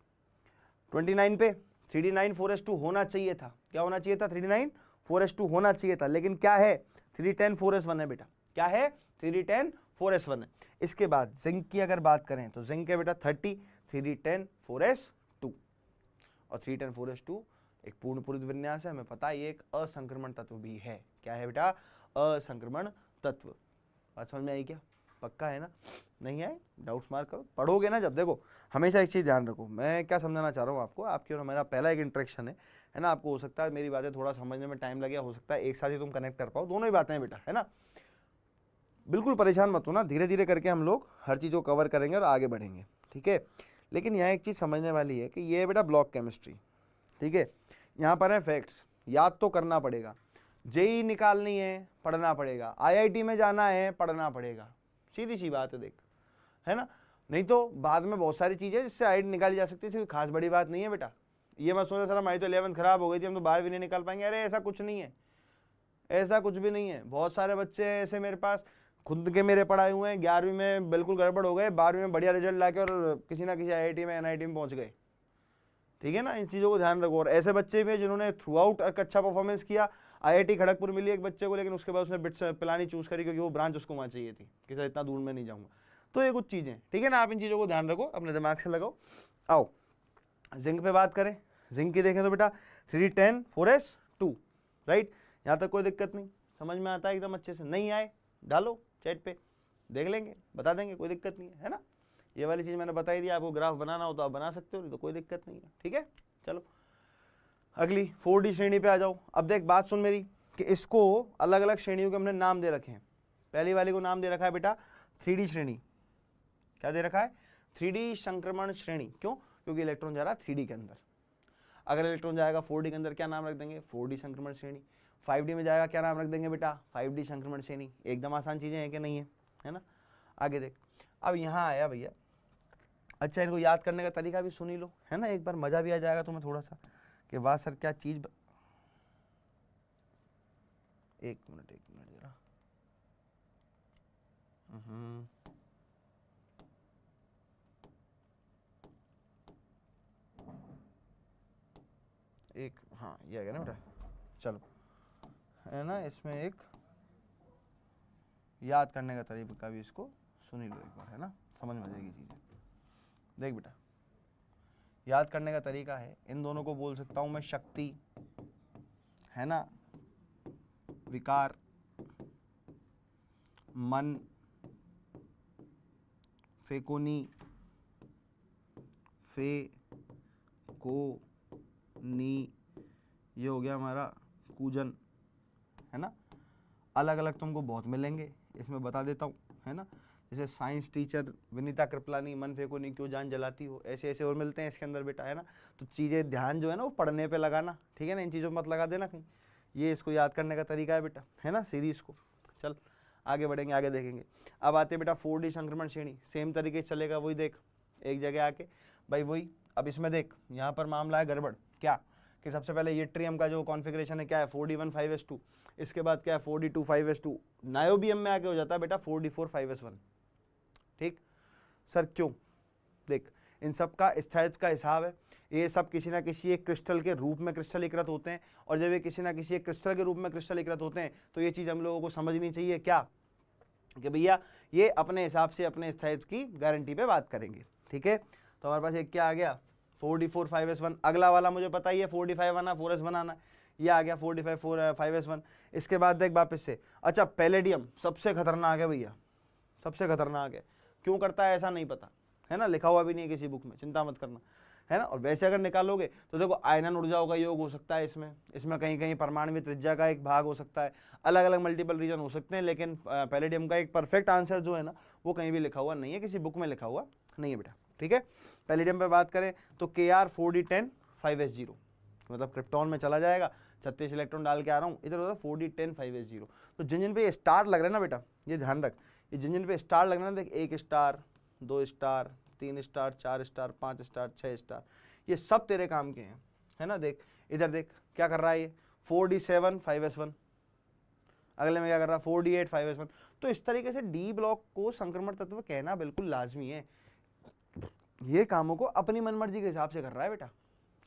29 पे 3d9 4s2 होना चाहिए था, क्या होना चाहिए था, 3d9 4s2 होना चाहिए था, लेकिन क्या है 3d10 4s1 है बेटा, क्या है 3d10 4s1 है। इसके बाद जिंक की अगर बात करें तो जिंक है बेटा 30 3d10 4s2, और 3d10 4s2 एक पूर्ण पूरित विन्यास है, हमें पता है ये एक असंक्रमण तत्व भी है। क्या है बेटा, असंक्रमण तत्व। बात समझ में आई क्या, पक्का है ना, नहीं आए डाउट्स मार्क करो, पढ़ोगे ना जब। देखो हमेशा एक चीज़ ध्यान रखो, मैं क्या समझाना चाह रहा हूँ आपको, आपकी और मेरा पहला एक इंटरेक्शन है ना, आपको हो सकता है मेरी बातें थोड़ा समझने में टाइम लगे, हो सकता है एक साथ ही तुम कनेक्ट कर पाओ, दोनों ही बातें हैं बेटा, है ना। बिल्कुल परेशान मत हो ना, धीरे धीरे करके हम लोग हर चीज़ को कवर करेंगे और आगे बढ़ेंगे, ठीक है। लेकिन यहाँ एक चीज़ समझने वाली है कि ये है बेटा ब्लॉक केमिस्ट्री, ठीक है। यहाँ पर है फैक्ट्स, याद तो करना पड़ेगा, जेई निकालनी है पढ़ना पड़ेगा, आईआईटी में जाना है पढ़ना पड़ेगा, सीधी सी बात है देख, है ना। नहीं तो बाद में बहुत सारी चीज़ें जिससे आईआईटी निकाली जा सकती है, कोई खास बड़ी बात नहीं है बेटा। ये मत सोचो सर हमारी तो 11th खराब हो गई थी, हम तो 12वीं नहीं निकाल पाएंगे, अरे ऐसा कुछ नहीं है, ऐसा कुछ भी नहीं है। बहुत सारे बच्चे ऐसे मेरे पास खुद के मेरे पढ़ाए हुए हैं, 11वीं में बिल्कुल गड़बड़ हो गए, 12वीं में बढ़िया रिजल्ट लाके और किसी ना किसी आईआईटी में एनआईटी में पहुंच गए, ठीक है ना। इन चीज़ों को ध्यान रखो। और ऐसे बच्चे भी हैं जिन्होंने थ्रू आउट एक अच्छा परफॉर्मेंस किया, आईआईटी खड़गपुर मिली एक बच्चे को, लेकिन उसके बाद उसने बिट्स पिलानी चूज करी क्योंकि वो ब्रांच उसको वहाँ चाहिए थी कि सर इतना दूर में नहीं जाऊँगा। तो ये कुछ चीज़ें, ठीक है ना, आप इन चीज़ों को ध्यान रखो, अपने दिमाग से लगाओ। आओ जिंक पे बात करें, जिंक की देखें तो बेटा 3d10 4s2, राइट। यहाँ तक कोई दिक्कत नहीं, समझ में आता है एकदम अच्छे से, नहीं आए डालो चैट पे, देख लेंगे बता देंगे, कोई दिक्कत नहीं है ना। ये वाली चीज़ मैंने बताई दी, आपको ग्राफ बनाना हो तो आप बना सकते हो, नहीं तो कोई दिक्कत नहीं है, ठीक है। चलो अगली 4D श्रेणी पे आ जाओ। अब देख बात सुन मेरी कि इसको अलग अलग श्रेणियों के हमने नाम दे रखे हैं। पहली वाली को नाम दे रखा है बेटा 3D श्रेणी, क्या दे रखा है, 3D संक्रमण श्रेणी। क्यों, क्योंकि इलेक्ट्रॉन जा रहा है 3D के अंदर। अगर इलेक्ट्रॉन जाएगा 4D के अंदर क्या नाम रख देंगे, 4D संक्रमण श्रेणी। 5D में जाएगा क्या नाम रख देंगे बेटा, 5D संक्रमण श्रेणी। एकदम आसान चीजें हैं कि नहीं है ना। आगे देख, अब यहाँ आया भैया, अच्छा इनको याद करने का तरीका भी सुन ही लो, है ना, एक बार मजा भी आ जाएगा तुम्हें थोड़ा सा कि वाह सर क्या चीज एक मिनट जरा, एक, हाँ ये आ गया ना बेटा। चलो है ना, इसमें एक याद करने का तरीका भी इसको सुन ही लो एक बार, है ना, समझ में आ जाएगी चीज़ें। देख बेटा, याद करने का तरीका है, इन दोनों को बोल सकता हूं मैं शक्ति, है ना, विकार, मन, फेकोनी, फे को नी ये हो गया हमारा कूजन, है ना। अलग अलग तुमको बहुत मिलेंगे, इसमें बता देता हूँ, है ना। जैसे साइंस टीचर विनीता कृपलानी, मन फेंको नहीं क्यों जान जलाती हो, ऐसे ऐसे और मिलते हैं इसके अंदर बेटा, है ना। तो चीज़ें ध्यान जो है ना वो पढ़ने पे लगाना, ठीक है ना, इन चीज़ों में मत लगा देना कहीं। ये इसको याद करने का तरीका है बेटा, है ना, सीरीज को। चल आगे बढ़ेंगे, आगे देखेंगे। अब आते बेटा 4D संक्रमण श्रेणी, सेम तरीके से चलेगा। वही देख एक जगह आके भाई वही, अब इसमें देख यहाँ पर मामला है गड़बड़, क्या कि सबसे पहले ये ट्रियम का जो कॉन्फ़िगरेशन है क्या है 4D1 5s2, इसके बाद क्या है 4D2 5s2, नायोबियम में आके हो जाता है बेटा 4D4 5s1। ठीक सर क्यों, देख इन सब का स्थायित्व का हिसाब है, ये सब किसी ना किसी एक क्रिस्टल के रूप में क्रिस्टलीकृत होते हैं, और जब ये किसी ना किसी एक क्रिस्टल के रूप में क्रिस्टलीकृत होते हैं तो ये चीज़ हम लोगों को समझनी चाहिए क्या, कि भैया ये अपने हिसाब से अपने स्थायित्व की गारंटी पे बात करेंगे। ठीक है, तो हमारे पास एक क्या आ गया 4D4 5s1, अगला वाला मुझे पता ही है 4D5 आना 4s1 आना, ये आ गया 4D5 5s1। इसके बाद देख वापस से, अच्छा पैलेडियम सबसे खतरनाक है भैया, सबसे खतरनाक है, क्यों करता है ऐसा नहीं पता, है ना, लिखा हुआ भी नहीं है किसी बुक में, चिंता मत करना, है ना। और वैसे अगर निकालोगे तो देखो आयनन ऊर्जाओं का योग हो सकता है इसमें कहीं कहीं परमाणु त्रिज्या का एक भाग हो सकता है, अलग अलग मल्टीपल रीजन हो सकते हैं, लेकिन पैलेडियम का एक परफेक्ट आंसर जो है ना वो कहीं भी लिखा हुआ नहीं है, किसी बुक में लिखा हुआ नहीं है बेटा। ठीक है, पैलेडियम पे बात करें तो Kr 4D10 5s0, मतलब क्रिप्टॉन में चला जाएगा, 36 इलेक्ट्रॉन डाल के आ रहा हूँ, इधर होता 4D10 5s0। तो जिन जिन पे स्टार लग रहा है ना बेटा, ये ध्यान रख, ये जिन जिन पे स्टार लग रहा है ना, देख 1 star 2 star 3 star 4 star 5 star 6 star, ये सब तेरे काम के हैं, है ना। देख इधर देख क्या कर रहा है ये 4D7 5s1, अगले में क्या कर रहा है 4D8 5s1। तो इस तरीके से डी ब्लॉक को संक्रमण तत्व कहना बिल्कुल लाजमी है, ये कामों को अपनी मनमर्जी के हिसाब से कर रहा है बेटा,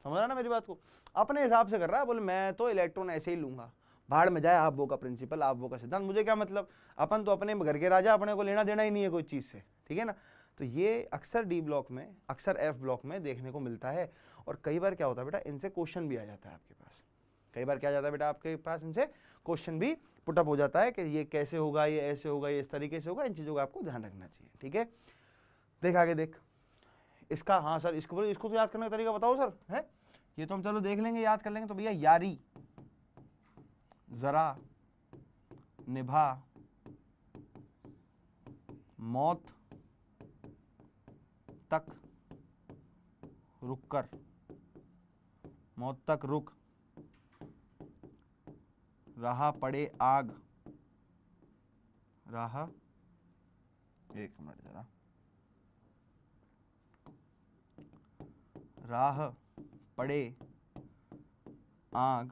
समझ रहा ना मेरी बात को, अपने हिसाब से कर रहा है, बोले मैं तो इलेक्ट्रॉन ऐसे ही लूंगा, भाड़ में जाए आप वो का प्रिंसिपल आप वो का सिद्धांत, मुझे क्या मतलब, अपन तो अपने घर के राजा, अपने को लेना देना ही नहीं है कोई चीज़ से, ठीक है ना। तो ये अक्सर डी ब्लॉक में, अक्सर एफ ब्लॉक में देखने को मिलता है, और कई बार क्या होता है बेटा इनसे क्वेश्चन भी आ जाता है आपके पास, कई बार क्या जाता है बेटा आपके पास, इनसे क्वेश्चन भी पुटअप हो जाता है कि ये कैसे होगा, ये ऐसे होगा, ये इस तरीके से होगा, इन चीज़ों का आपको ध्यान रखना चाहिए। ठीक है, देख आगे देख इसका, हाँ सर इसको तो याद करने का तरीका बताओ सर, है ये तो हम चलो देख लेंगे, याद कर लेंगे। तो भैया यारी जरा निभा मौत तक रुक कर, मौत तक रुक रहा पड़े आग, रहा, एक मिनट जरा, राह पड़े आग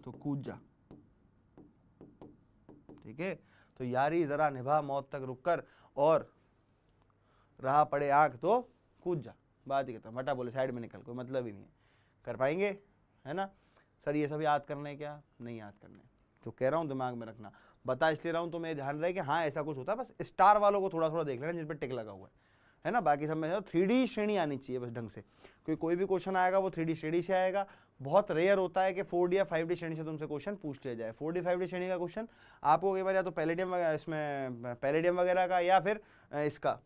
तो कूद जा। ठीक है, तो यारी जरा निभा मौत तक रुक कर, और राह पड़े आग तो कूद जा, बात ही खत्म, हटा बोले साइड में निकल, कोई मतलब ही नहीं है, कर पाएंगे, है ना। सर ये सब याद करना है क्या, नहीं याद करना है, जो कह रहा हूँ दिमाग में रखना, बता इसलिए रहा हूँ तो मैं ध्यान रहे कि हाँ ऐसा कुछ होता है, बस स्टार वालों को थोड़ा थोड़ा देख लेना जिन पर टिक लगा हुआ है ना, बाकी सब में 3D श्रेणी आनी चाहिए बस ढंग से, कोई भी क्वेश्चन आएगा वो 3D श्रेणी से आएगा, बहुत रेयर होता है कि 4D या 5D श्रेणी से तुमसे क्वेश्चन पूछ लिया जाए। 4D 5D श्रेणी का क्वेश्चन आपको कई बार या तो पैलेडियम इसमें पैलेडियम वगैरह का, या फिर इसका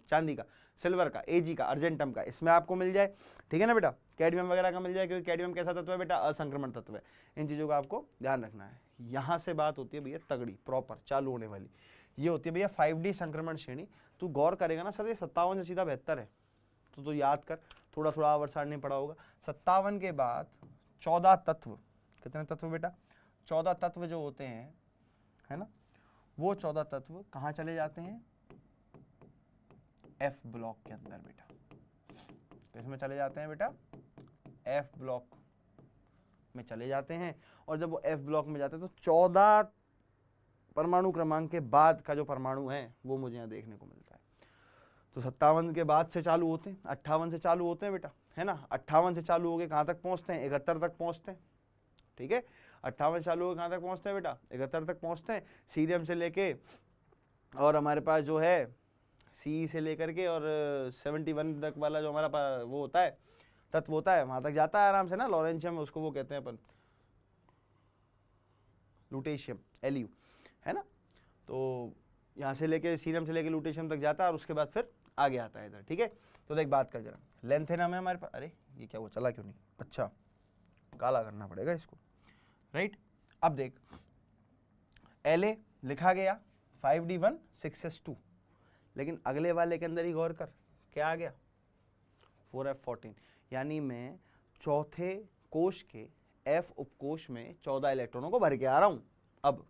चांदी का, सिल्वर का, एजी का, अर्जेंटम का, इसमें आपको मिल जाए, ठीक है ना बेटा, कैडमियम वगैरह का मिल जाए, क्योंकि कैडमियम कैसा तत्व है बेटा, असंक्रमण तत्व है, इन चीज़ों का आपको ध्यान रखना है। यहाँ से बात होती है भैया तगड़ी प्रॉपर चालू होने वाली, ये होती है भैया 5D संक्रमण श्रेणी। तू गौर करेगा ना सर ये 57 से सीधा 72 है, तो याद कर, थोड़ा थोड़ा आवर्त सारणी पड़ा होगा। 57 के बाद 14 तत्व, कितने तत्व बेटा, 14 तत्व जो होते हैं, है ना, वो 14 तत्व कहाँ चले जाते हैं, एफ ब्लॉक के अंदर बेटा, किसमें चले जाते हैं बेटा, एफ ब्लॉक में चले जाते हैं। और जब वो एफ ब्लॉक में जाते हैं तो 14 परमाणु क्रमांक के बाद का जो परमाणु है वो मुझे यहाँ देखने को मिलता है। तो 57 के बाद से चालू होते हैं, 58 से चालू होते हैं बेटा, है ना, 58 से चालू हो के कहाँ तक पहुँचते हैं, 71 तक पहुँचते हैं। ठीक है, 58 से चालू हो कहाँ तक पहुँचते हैं बेटा, 71 तक पहुँचते हैं, सीरियम से लेके, और हमारे पास जो है सी से लेकर के और 71 तक वाला जो हमारा वो होता है तत्व होता है, वहाँ तक जाता है आराम से ना, लॉरेंशियम उसको वो कहते हैं अपन, लुटेशियम Lu, है ना। तो यहाँ से लेके सीरियम से लेके लुटेशियम तक जाता है, और उसके बाद फिर आगे आता है इधर। ठीक है, तो देख बात कर जरा, लेंथेनम है हमारे पास, अरे ये क्या हुआ, चला क्यों नहीं, अच्छा काला करना पड़ेगा इसको, राइट। अब देख LA लिखा गया 5D1 6S2, लेकिन अगले वाले के अंदर ही गौर कर, क्या आ गया 4F14, यानी मैं चौथे कोश के F उपकोश में 14 इलेक्ट्रॉनों को भर के आ रहा हूं। अब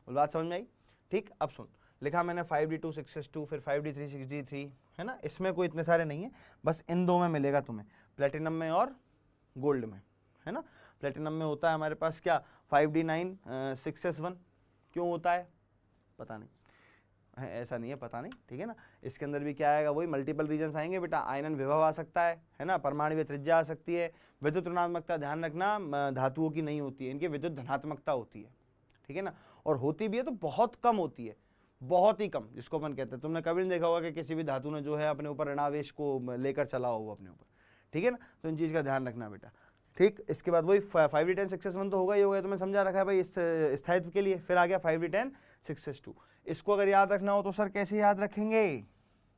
बात समझ में आई, ठीक। अब सुन, लिखा मैंने 5D2 6S2, फिर 5D3 6D3, है ना, इसमें कोई इतने सारे नहीं है, बस इन दो में मिलेगा तुम्हें, प्लेटिनम में और गोल्ड में, है ना। प्लेटिनम में होता है हमारे पास क्या 5D9 6S1, क्यों होता है पता नहीं है, ऐसा नहीं है पता नहीं, ठीक है ना। इसके अंदर भी क्या आएगा, वही मल्टीपल रीजन्स आएंगे बेटा, आयनन विभव आ सकता है ना, परमाणु त्रिज्या आ सकती है, विद्युत ऋणात्मकता ध्यान रखना धातुओं की नहीं होती है, इनकी विद्युत धनात्मकता होती है, ठीक है ना, और होती भी है तो बहुत कम होती है, बहुत ही कम, जिसको अपन कहते हैं। तुमने कभी नहीं देखा होगा कि किसी भी धातु ने जो है अपने ऊपर ऋणावेश को लेकर चला हो अपने ऊपर, ठीक है ना, तो इन चीज़ का ध्यान रखना बेटा, ठीक। इसके बाद वही 5D10 6S1 तो होगा ही होगा, तो मैं समझा रखा है भाई इस स्थायित्व के लिए। फिर आ गया 5D10 6S2, इसको अगर याद रखना हो तो सर कैसे याद रखेंगे,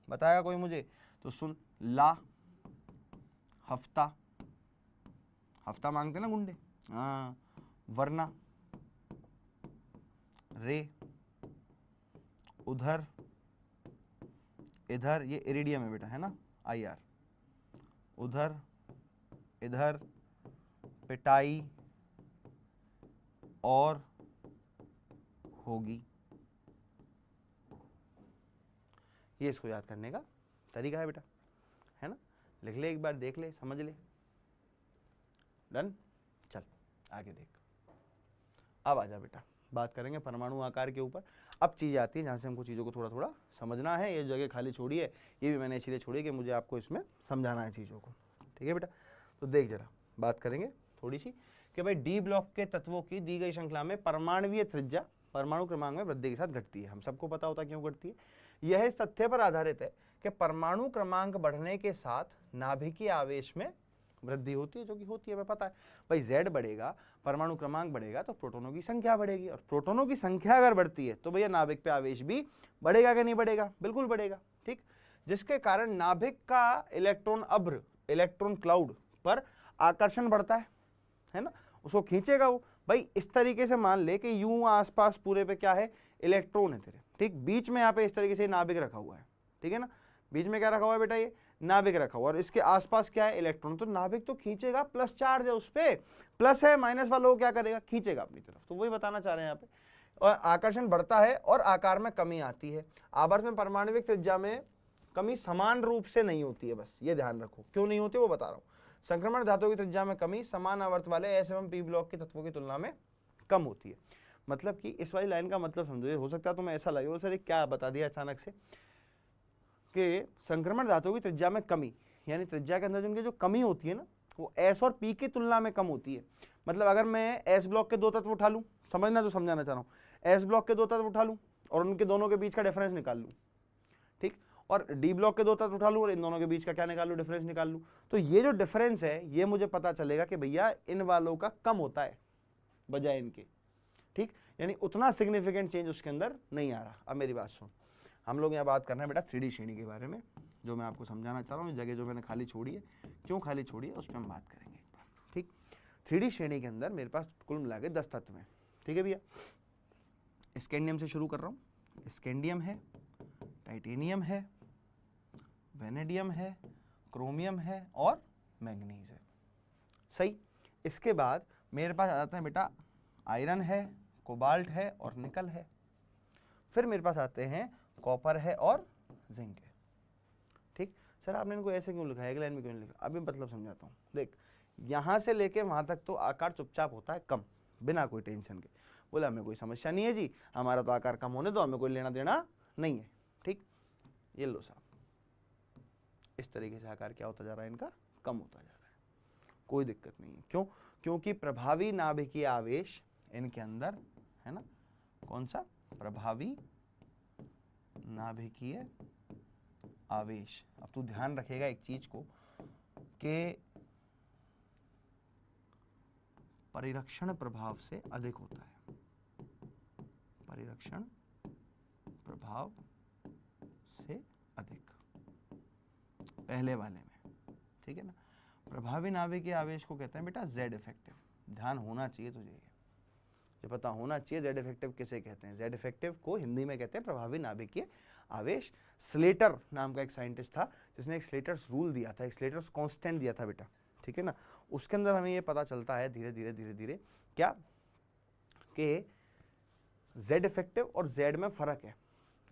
बताएगा कोई मुझे, तो सुन, ला हफ्ता, हफ्ता मांगते ना गुंडे, हाँ, वरना रे, उधर इधर, ये इरिडियम है बेटा, है ना, IR, उधर इधर पिटाई और होगी, ये इसको याद करने का तरीका है बेटा, है ना। लिख ले एक बार, देख ले, समझ ले, डन। चल आगे देख, अब आजा बेटा, बात करेंगे परमाणु आकार के ऊपर। अब चीज़ आती है जहाँ से हमको चीज़ों को थोड़ा थोड़ा समझना है, ये जगह खाली छोड़ी है, ये भी मैंने इसलिए छोड़ी कि मुझे आपको इसमें समझाना है चीज़ों को, ठीक है बेटा। तो देख जरा, बात करेंगे थोड़ी सी कि भाई डी ब्लॉक के तत्वों की दी गई श्रृंखला में परमाणुवीय त्रिज्या परमाणु क्रमांक में वृद्धि के साथ घटती है। हम सबको पता होता है क्यों घटती है, यह इस तथ्य पर आधारित है कि परमाणु क्रमांक बढ़ने के साथ नाभिकीय आवेश में वृद्धि होती है, जो कि होती है, हमें पता है भाई। Z बढ़ेगा, परमाणु क्रमांक बढ़ेगा तो प्रोटोनों की संख्या बढ़ेगी, और प्रोटोनों की संख्या अगर बढ़ती है तो भैया नाभिक पे आवेश भी बढ़ेगा कि नहीं बढ़ेगा, बिल्कुल बढ़ेगा, ठीक। जिसके कारण नाभिक का इलेक्ट्रॉन अभ्र, इलेक्ट्रॉन क्लाउड पर आकर्षण बढ़ता है ना, उसको खींचेगा वो। भाई इस तरीके से मान ले कि यूं आसपास पूरे पे क्या है, इलेक्ट्रॉन है तेरे, ठीक। बीच में यहाँ पे इस तरीके से नाभिक रखा हुआ है, ठीक है ना, बीच में क्या रखा हुआ है बेटा, ये नाभिक रखा हुआ, और इसके आसपास क्या है, इलेक्ट्रॉन। तो नाभिक तो खींचेगा, प्लस चार्ज है उस पे, प्लस है, माइनस वालों को क्या करेगा, खींचेगा अपनी तरफ। तो वही बताना चाह रहे हैं यहाँ पे, और आकर्षण बढ़ता है और आकार में कमी आती है। आवर्त में परमाणविक त्रिज्या में कमी समान रूप से नहीं होती है, बस ये ध्यान रखो, क्यों नहीं होती वो बता रहा हूँ। संक्रमण धातुओं की त्रिज्या में कमी समान आवर्त वाले S एवं P ब्लॉक के तत्वों की तुलना में कम होती है। मतलब कि इस वाली लाइन का मतलब समझो, हो सकता है तुम्हें ऐसा लगे वो सर ये क्या बता दिया अचानक से, कि संक्रमण धातुओं की त्रिज्या में कमी, यानी त्रिज्या के अंदर जिनकी जो कमी होती है ना, वो S और P की तुलना में कम होती है। मतलब अगर मैं S ब्लॉक के दो तत्व उठा लूँ, समझना जो समझाना चाह रहा हूँ, S ब्लॉक के दो तत्व उठा लूँ और उनके दोनों के बीच का डिफरेंस निकाल लूँ, ठीक, और डी ब्लॉक के दो तत्व उठा लूँ और इन दोनों के बीच का क्या निकाल लूँ, डिफरेंस निकाल लूँ, तो ये जो डिफरेंस है ये मुझे पता चलेगा कि भैया इन वालों का कम होता है बजाय इनके, ठीक। यानी उतना सिग्निफिकेंट चेंज उसके अंदर नहीं आ रहा। अब मेरी बात सुन, हम लोग यहाँ बात कर रहे हैं बेटा 3D श्रेणी के बारे में, जो मैं आपको समझाना चाह रहा हूँ। जगह जो मैंने खाली छोड़ी है, क्यों खाली छोड़ी है, उस पर हम बात करेंगे एक बार, ठीक। 3D श्रेणी के अंदर मेरे पास कुल मिला के 10 तत्व हैं, ठीक है भैया। स्कैंडियम से शुरू कर रहा हूँ। स्कैंडियम है, टाइटेनियम है, वेनेडियम है, क्रोमियम है और मैंगनीज है, सही। इसके बाद मेरे पास आ जाते हैं बेटा आयरन है, कोबाल्ट है और निकल है। फिर मेरे पास आते हैं कॉपर है और जिंक है, ठीक। सर आपने इनको ऐसे क्यों लिखा है, एक लाइन में क्यों नहीं लिखा, अभी मतलब समझाता हूँ। देख यहाँ से लेके वहाँ तक तो आकार चुपचाप होता है कम, बिना कोई टेंशन के। बोला हमें कोई समस्या नहीं है जी, हमारा तो आकार कम होने दो, हमें कोई लेना देना नहीं है, ठीक। ये लो साहब, इस तरीके से आकार क्या होता जा रहा है, इनका कम होता जा रहा है, कोई दिक्कत नहीं है। क्यों, क्योंकि प्रभावी नाभिकीय आवेश इनके अंदर है ना, कौन सा, प्रभावी नाभिकीय आवेश। अब तू ध्यान रखेगा एक चीज को कि परिरक्षण प्रभाव से अधिक होता है, परिरक्षण प्रभाव से अधिक पहले वाले में, ठीक है ना। प्रभावी नाभिकीय आवेश को कहते हैं बेटा जेड इफेक्टिव। ध्यान होना चाहिए तुझे, ये पता होना चाहिए जेड इफेक्टिव किसे कहते हैं। जेड इफेक्टिव को हिंदी में कहते हैं प्रभावी नाभिकीय आवेश। स्लेटर नाम का एक साइंटिस्ट था जिसने एक स्लेटर्स रूल दिया था, एक स्लेटर्स कांस्टेंट दिया था बेटा, ठीक है ना। उसके अंदर हमें ये पता चलता है धीरे धीरे धीरे धीरे क्या कि जेड इफेक्टिव और जेड में फर्क है,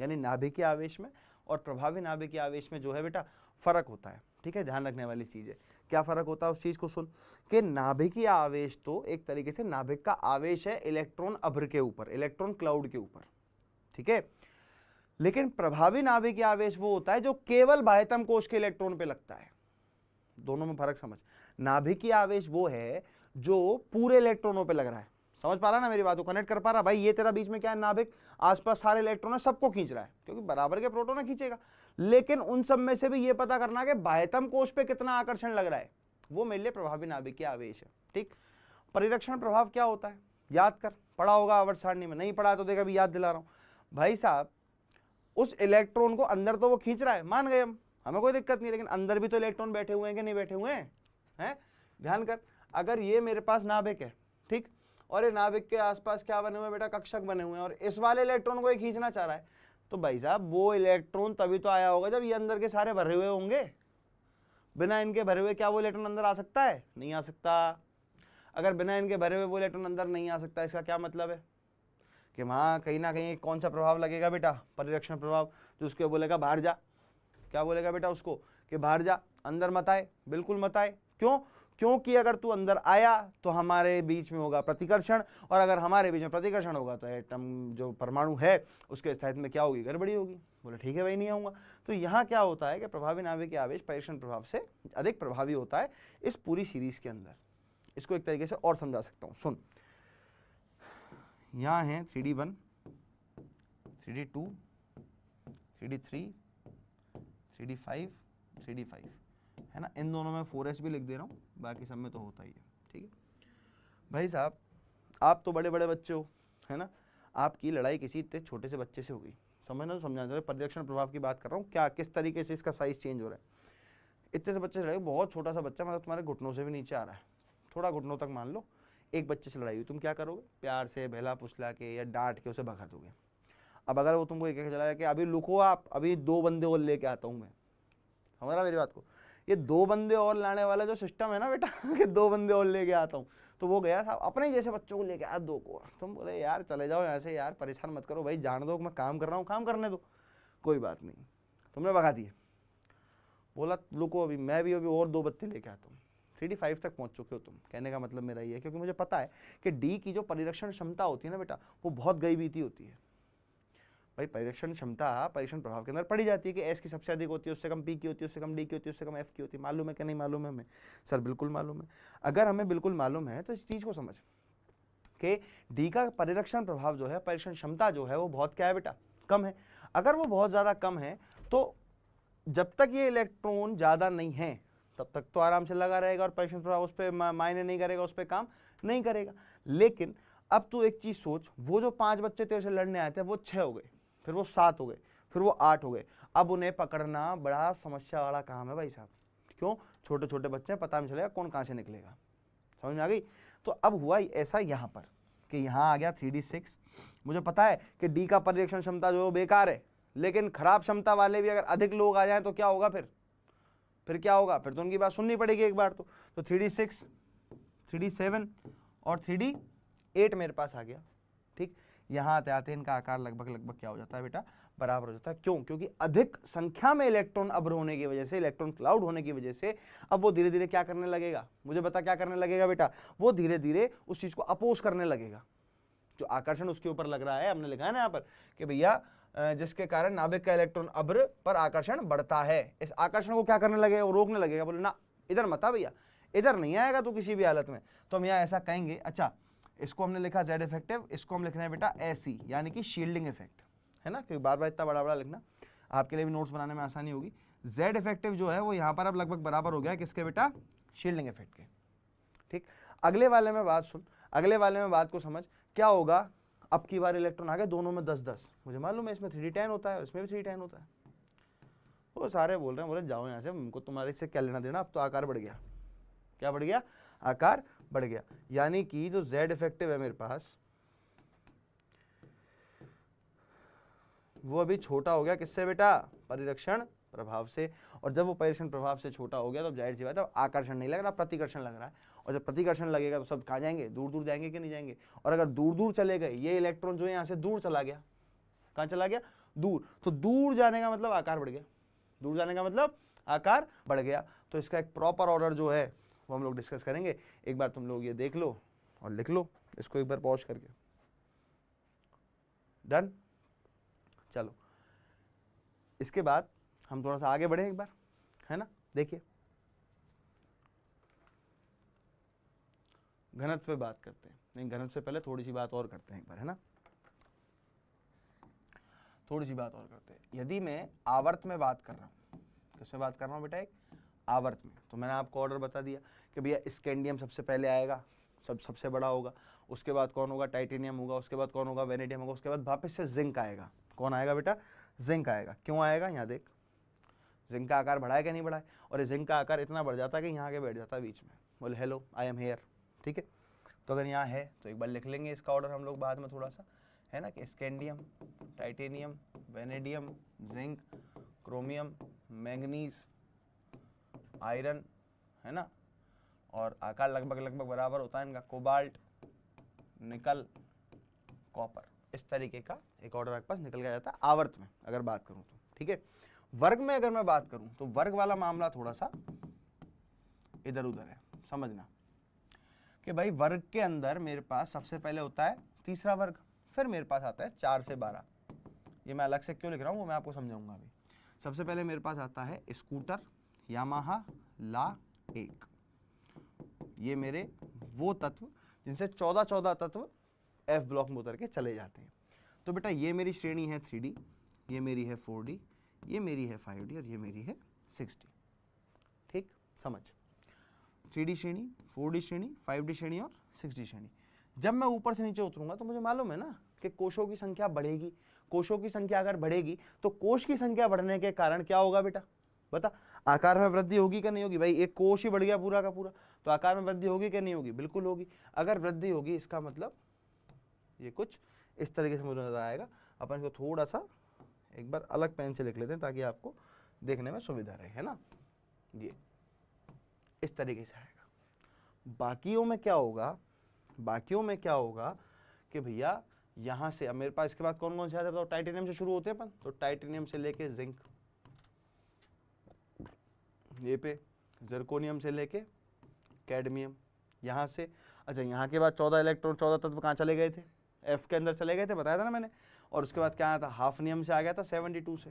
यानी नाभिकीय आवेश में और प्रभावी नाभिकीय आवेश में जो है बेटा फर्क होता है, ठीक है। ध्यान रखने वाली चीज है। क्या फर्क होता है उस चीज को सुन कि नाभिकीय आवेश तो एक तरीके से नाभिक का आवेश है इलेक्ट्रॉन अभ्र के ऊपर, इलेक्ट्रॉन क्लाउड के ऊपर, ठीक है। लेकिन प्रभावी नाभिकीय आवेश वो होता है जो केवल बाह्यतम कोश के इलेक्ट्रॉन पे लगता है। दोनों में फर्क समझ। नाभिकीय आवेश वो है जो पूरे इलेक्ट्रॉनों पे लग रहा है। समझ पा रहा ना मेरी बात को, कनेक्ट कर पा रहा भाई। ये तेरा बीच में क्या है, नाभिक आसपास सारे इलेक्ट्रॉन है, सबको खींच रहा है क्योंकि बराबर के प्रोटॉन खींचेगा। लेकिन उन सब में से भी ये पता करना कि बाह्यतम कोश पे कितना आकर्षण लग रहा है, वो मेरे लिए प्रभावी नाभिकीय आवेश है, ठीक। परिरक्षण प्रभाव क्या होता है याद कर, पढ़ा होगा आवर्त सारणी में, नहीं पढ़ा तो देख अभी याद दिला रहा हूं भाई साहब। उस इलेक्ट्रॉन को अंदर तो वो खींच रहा है, मान गए हम, हमें कोई दिक्कत नहीं, लेकिन अंदर भी तो इलेक्ट्रॉन बैठे हुए हैं कि नहीं बैठे हुए हैं? ध्यान कर, अगर ये मेरे पास नाभिक है, ठीक, और ये नाभिक के आसपास क्या बने हुए बेटा, कक्षक बने हुए हैं, और इस वाले इलेक्ट्रॉन को ये खींचना चाह रहा है, तो भाई साहब वो इलेक्ट्रॉन तभी तो आया होगा जब ये अंदर के सारे भरे हुए होंगे। बिना इनके भरे हुए क्या वो इलेक्ट्रॉन अंदर आ सकता है? नहीं आ सकता। अगर बिना इनके भरे हुए वो इलेक्ट्रॉन अंदर नहीं आ सकता, इसका क्या मतलब है कि वहाँ कहीं ना कहीं कौन सा प्रभाव लगेगा बेटा, परिरक्षण प्रभाव, जो उसको बोलेगा बाहर जा। क्या बोलेगा बेटा उसको कि बाहर जा, अंदर मत आए, बिल्कुल मत आए। क्यों? क्योंकि अगर तू अंदर आया तो हमारे बीच में होगा प्रतिकर्षण, और अगर हमारे बीच में प्रतिकर्षण होगा तो एटम जो परमाणु है उसके स्थायित्व में क्या होगी, गड़बड़ी होगी। बोले ठीक है भाई, नहीं आऊँगा। तो यहाँ क्या होता है कि प्रभावी नाभिकीय आवेश परिरक्षण प्रभाव से अधिक प्रभावी होता है इस पूरी सीरीज के अंदर। इसको एक तरीके से और समझा सकता हूँ, सुन। यहाँ है 3D1, 3D2, 3D3, 3D5, 3D5 है ना। इन दोनों में 4s भी लिख दे रहा हूँ, बाकी सब में तो होता ही है, ठीक है भाई साहब। आप तो बड़े बड़े बच्चे हो, है ना, आपकी लड़ाई किसी इतने छोटे से बच्चे से होगी, समझना तो समझाना चाहिए। परिरक्षण प्रभाव की बात कर रहा हूँ, क्या किस तरीके से इसका साइज चेंज हो रहा है। इतने से बच्चे से लड़ाई, बहुत छोटा सा बच्चा, मतलब तुम्हारे घुटनों से भी नीचे आ रहा है, थोड़ा घुटनों तक मान लो, एक बच्चे से लड़ाई हुई, तुम क्या करोगे? प्यार से बहला फुसला के या डांट के उसे भगा दोगे। अब अगर वो तुमको एक चला कि अभी लुको आप, अभी 2 बंदे और लेके आता हूँ मैं, समझ रहा मेरी बात को। ये 2 बंदे और लाने वाला जो सिस्टम है ना बेटा कि 2 बंदे और लेके आता हूँ, तो वो गया था अपने जैसे बच्चों को लेके आया 2 को, और तुम बोले यार चले जाओ यहाँ से यार, परेशान मत करो भाई, जान दो मैं काम कर रहा हूँ, काम करने दो, कोई बात नहीं, तुमने भगा दिए। बोला लुको अभी मैं भी अभी और 2 बत्ते लेके आता हूँ। 3D5 तक पहुंच चुके हो तुम, कहने का मतलब मेरा ये है, क्योंकि मुझे पता है कि डी की जो परिरक्षण क्षमता होती है ना बेटा, वो बहुत गई बीती होती है भाई। परिरक्षण क्षमता परिरक्षण प्रभाव के अंदर पड़ी जाती है कि एस की सबसे अधिक होती है, उससे कम पी की होती है, उससे कम डी की होती है, उससे कम एफ की होती है। मालूम है कि नहीं मालूम है हमें? सर बिल्कुल मालूम है। अगर हमें बिल्कुल मालूम है तो इस चीज़ को समझ कि डी का परिरक्षण प्रभाव जो है, परिरक्षण क्षमता जो है वो बहुत क्या है बेटा, कम है। अगर वो बहुत ज़्यादा कम है तो जब तक ये इलेक्ट्रॉन ज़्यादा नहीं है तब तक तो आराम से लगा रहेगा और परिरक्षण प्रभाव उस पर मायने नहीं करेगा, उस पर काम नहीं करेगा। लेकिन अब तू एक चीज़ सोच, वो जो 5 बच्चे तेरे से लड़ने आए थे वो 6 हो गए, फिर वो 7 हो गए, फिर वो 8 हो गए। अब उन्हें पकड़ना बड़ा समस्या वाला काम है भाई साहब। क्यों? छोटे छोटे बच्चे हैं, पता नहीं चलेगा कौन कहाँ से निकलेगा। समझ में आ गई? तो अब हुआ ऐसा यहाँ पर कि यहाँ आ गया 3D6। मुझे पता है कि डी का परिरक्षण क्षमता जो बेकार है, लेकिन खराब क्षमता वाले भी अगर अधिक लोग आ जाएं तो क्या होगा? फिर क्या होगा? फिर तो उनकी बात सुननी पड़ेगी एक बार तो 3D6, 3D7 और 3D8 मेरे पास आ गया, ठीक। यहाँ आते आते इनका आकार लगभग क्या हो जाता है बेटा, बराबर हो जाता है। क्यों? क्योंकि अधिक संख्या में इलेक्ट्रॉन अभ्र होने की वजह से, इलेक्ट्रॉन क्लाउड होने की वजह से अब वो धीरे धीरे क्या करने लगेगा, मुझे बता क्या करने लगेगा बेटा, वो धीरे धीरे उस चीज को अपोज करने लगेगा। जो आकर्षण उसके ऊपर लग रहा है, हमने लिखा है ना यहाँ पर कि भैया जिसके कारण नाभिक का इलेक्ट्रॉन अभ्र पर आकर्षण बढ़ता है, इस आकर्षण को क्या करने लगेगा, वो रोकने लगेगा। बोले ना इधर मत आ भैया, इधर नहीं आएगा तू किसी भी हालत में। तो हम यहाँ ऐसा कहेंगे, अच्छा इसको हमने लिखा जेड इफेक्टिव, इसको हम लिख रहे हैं बेटा एसी, यानी कि शील्डिंग इफेक्ट, है ना, क्योंकि बार बार इतना बड़ा बड़ा लिखना आपके लिए भी नोट्स बनाने में आसानी होगी। जेड इफेक्टिव जो है वो यहाँ पर अब लगभग बराबर हो गया किसके बेटा, शील्डिंग इफेक्ट के, ठीक। अगले वाले में बात सुन, अगले वाले में बात को समझ, क्या होगा, अब की बार इलेक्ट्रॉन आ गए दोनों में 10-10, मुझे मालूम है इसमें 3D10 होता है, इसमें भी 3D10 होता है। वो सारे बोल रहे हैं, बोले जाओ यहाँ से, हमको तुम्हारे से क्या लेना देना, अब तो आकार बढ़ गया, क्या बढ़ गया, आकार बढ़ गया। यानी कि जो Z इफेक्टिव है मेरे पास वो अभी छोटा हो गया किससे बेटा, परिरक्षण प्रभाव से। और जब वो परिरक्षण प्रभाव से छोटा हो गया तो जाहिर सी बात है आकर्षण नहीं लग रहा, प्रतिकर्षण लग रहा है। और जब प्रतिकर्षण लगेगा तो सब कहाँ जाएंगे, दूर दूर जाएंगे कि नहीं जाएंगे। और अगर दूर दूर चले गए, ये इलेक्ट्रॉन जो है यहाँ से दूर चला गया, कहाँ चला गया, दूर, तो दूर जाने का मतलब आकार बढ़ गया, दूर जाने का मतलब आकार बढ़ गया। तो इसका एक प्रॉपर ऑर्डर जो है वो हम लोग डिस्कस करेंगे। एक बार तुम लोग ये देख लो और लिख लो इसको एक बार पॉज करके। डन। चलो इसके बाद हम थोड़ा सा आगे बढ़े एक बार, है ना। देखिए घनत्व पे बात करते हैं, नहीं घनत्व से पहले थोड़ी सी बात और करते हैं एक बार, है ना, थोड़ी सी बात और करते हैं। यदि मैं आवर्त में बात कर रहा हूँ, किसमें बात कर रहा हूँ बेटा, एक आवर्त में, तो मैंने आपको ऑर्डर बता दिया कि भैया स्कैंडियम सबसे पहले आएगा, सबसे बड़ा होगा, उसके बाद कौन होगा, टाइटेनियम होगा, उसके बाद कौन होगा, वेनेडियम होगा, उसके बाद वापस से जिंक आएगा। कौन आएगा बेटा, जिंक आएगा। क्यों आएगा, यहाँ देख, जिंक का आकार बढ़ाया कि नहीं बढ़ाया, और ये जिंक का आकार इतना बढ़ जाता है कि यहाँ आके बैठ जाता है बीच में, बोले हेलो आई एम हेयर, ठीक है। तो अगर यहाँ है तो एक बार लिख लेंगे इसका ऑर्डर हम लोग बाद में थोड़ा सा, है ना, कि scandium, titanium, vanadium, zinc, chromium, manganese, iron, है ना, और आकार लगभग लगभग बराबर होता है इनका, कोबाल्ट, निकल, कॉपर। इस तरीके का एक ऑर्डर आपके पास निकल के जाता है आवर्त में अगर बात करूं तो, ठीक है। वर्ग में अगर मैं बात करूं तो वर्ग वाला मामला थोड़ा सा इधर उधर है, समझना कि भाई वर्ग के अंदर मेरे पास सबसे पहले होता है तीसरा वर्ग, फिर मेरे पास आता है 4 से 12। ये मैं अलग से क्यों लिख रहा हूँ वो मैं आपको समझाऊंगा अभी। सबसे पहले मेरे पास आता है स्कूटर, यामाहा, ला 1। ये मेरे वो तत्व जिनसे 14 तत्व एफ ब्लॉक में उतर के चले जाते हैं। तो बेटा ये मेरी श्रेणी है 3D, ये मेरी है 4D, ये मेरी है 5D और ये मेरी है 6D। ठीक, समझ। 3D श्रेणी, 4D श्रेणी, 5D श्रेणी और 6D श्रेणी। जब मैं ऊपर से नीचे उतरूंगा तो मुझे मालूम है ना कि कोशों की संख्या बढ़ेगी। कोशों की संख्या अगर बढ़ेगी तो कोश की संख्या बढ़ने के कारण क्या होगा बेटा, बता, आकार में वृद्धि होगी कि नहीं होगी। भाई एक कोश ही बढ़ गया पूरा का पूरा, तो आकार में वृद्धि होगी कि नहीं होगी, बिल्कुल होगी। अगर वृद्धि होगी इसका मतलब ये कुछ इस तरीके से मुझे नजर आएगा। अपन इसको थोड़ा सा एक बार अलग पेन से लिख लेते हैं ताकि आपको देखने में सुविधा रहे, है ना। ये इस तरीके से आएगा। बाकियों में क्या होगा, बाकियों में क्या होगा कि भैया यहां से अब मेरे पास इसके बाद कौन कौन से आते हैं, टाइटेनियम से शुरू होते हैं अपन, तो टाइटेनियम से लेके जिंक, ये पे जर्कोनियम से लेके कैडमियम, यहाँ से, अच्छा यहाँ के बाद 14 इलेक्ट्रॉन 14 तत्व कहाँ चले गए थे, एफ के अंदर चले गए थे, बताया था ना मैंने। और उसके बाद क्या आया था, हाफनियम से आ गया था 72 से,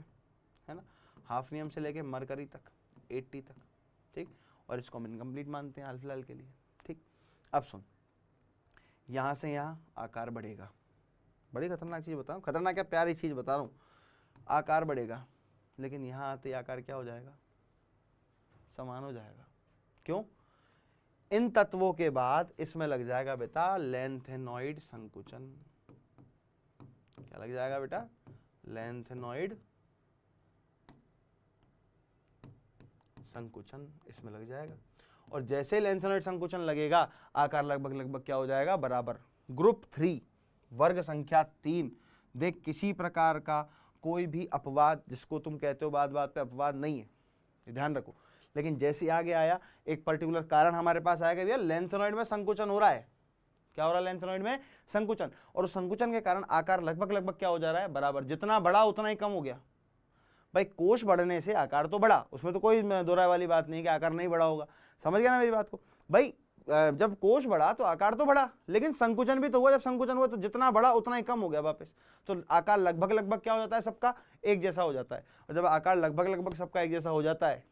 है ना, हाफनियम से लेके मरकरी तक 80 तक, ठीक। और इसको हम इनकम्प्लीट मानते हैं हाल फिलहाल के लिए, ठीक। अब सुन, यहाँ से यहाँ आकार बढ़ेगा, बड़ी खतरनाक चीज़ बता रहा हूँ, खतरनाक क्या प्यारी चीज़ बता रहा हूँ, आकार बढ़ेगा, लेकिन यहाँ आते आकार क्या हो जाएगा, समान हो जाएगा। क्यों, इन तत्वों के बाद इसमें लग जाएगा बेटा लेंथेनॉइड संकुचन। क्या लग जाएगा बेटा, लेंथेनॉइड संकुचन इसमें लग जाएगा। और जैसे लेंथेनॉइड संकुचन लगेगा आकार लगभग लगभग क्या हो जाएगा, बराबर। ग्रुप 3 वर्ग संख्या 3, देख किसी प्रकार का कोई भी अपवाद जिसको तुम कहते हो बात बात पे अपवाद नहीं है, ध्यान रखो। लेकिन जैसे आगे आया एक पर्टिकुलर कारण हमारे पास आएगा, भैया लेंथेनॉइड में संकुचन हो रहा है। क्या हो रहा है, लेंथेनॉइड में संकुचन, और उस संकुचन के कारण आकार लगभग लगभग क्या हो जा रहा है, बराबर। जितना बड़ा उतना ही कम हो गया। भाई कोश बढ़ने से आकार तो बढ़ा, उसमें तो कोई दोहराए वाली बात नहीं कि आकार नहीं बढ़ा होगा, समझ गया ना मेरी बात को। भाई जब कोश बढ़ा तो आकार तो बढ़ा, लेकिन संकुचन भी तो हुआ। जब संकुचन हुआ तो जितना बढ़ा उतना ही कम हो गया वापस, तो आकार लगभग लगभग क्या हो जाता है, सबका एक जैसा हो जाता है। और जब आकार लगभग लगभग सबका एक जैसा हो जाता है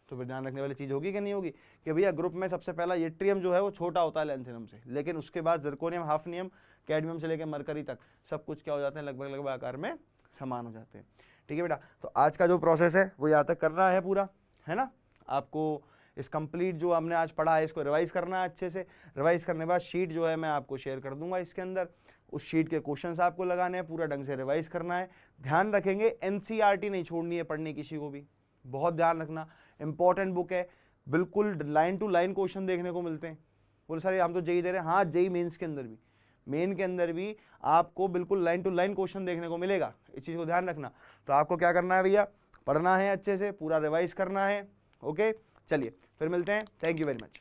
तो फिर ध्यान रखने वाली चीज होगी कि नहीं होगी कि भैया ग्रुप में सबसे पहला यट्रियम जो है वो छोटा होता है लेंथेनियम से, लेकिन उसके बाद जर्कोनियम, हाफनियम, कैडमियम से लेकर मरकरी तक सब कुछ क्या हो जाते हैं, लगभग लगभग आकार में समान हो जाते हैं। ठीक है बेटा, तो आज का जो प्रोसेस है वो यहाँ तक करना है पूरा, है ना। आपको इस कंप्लीट जो हमने आज पढ़ा है इसको रिवाइज करना है अच्छे से। रिवाइज करने के बाद शीट जो है मैं आपको शेयर कर दूंगा इसके अंदर, उस शीट के क्वेश्चंस आपको लगाने हैं, पूरा ढंग से रिवाइज करना है। ध्यान रखेंगे एनसीईआरटी नहीं छोड़नी है पढ़नी किसी को भी, बहुत ध्यान रखना, इंपॉर्टेंट बुक है। बिल्कुल लाइन टू लाइन क्वेश्चन देखने को मिलते हैं। बोले सर हम तो जेई दे रहे हैं, हाँ जेई मेंस के अंदर भी, मेन के अंदर भी आपको बिल्कुल लाइन टू लाइन क्वेश्चन देखने को मिलेगा, इस चीज़ को ध्यान रखना। तो आपको क्या करना है भैया, पढ़ना है अच्छे से, पूरा रिवाइज करना है। ओके चलिए फिर मिलते हैं, थैंक यू वेरी मच।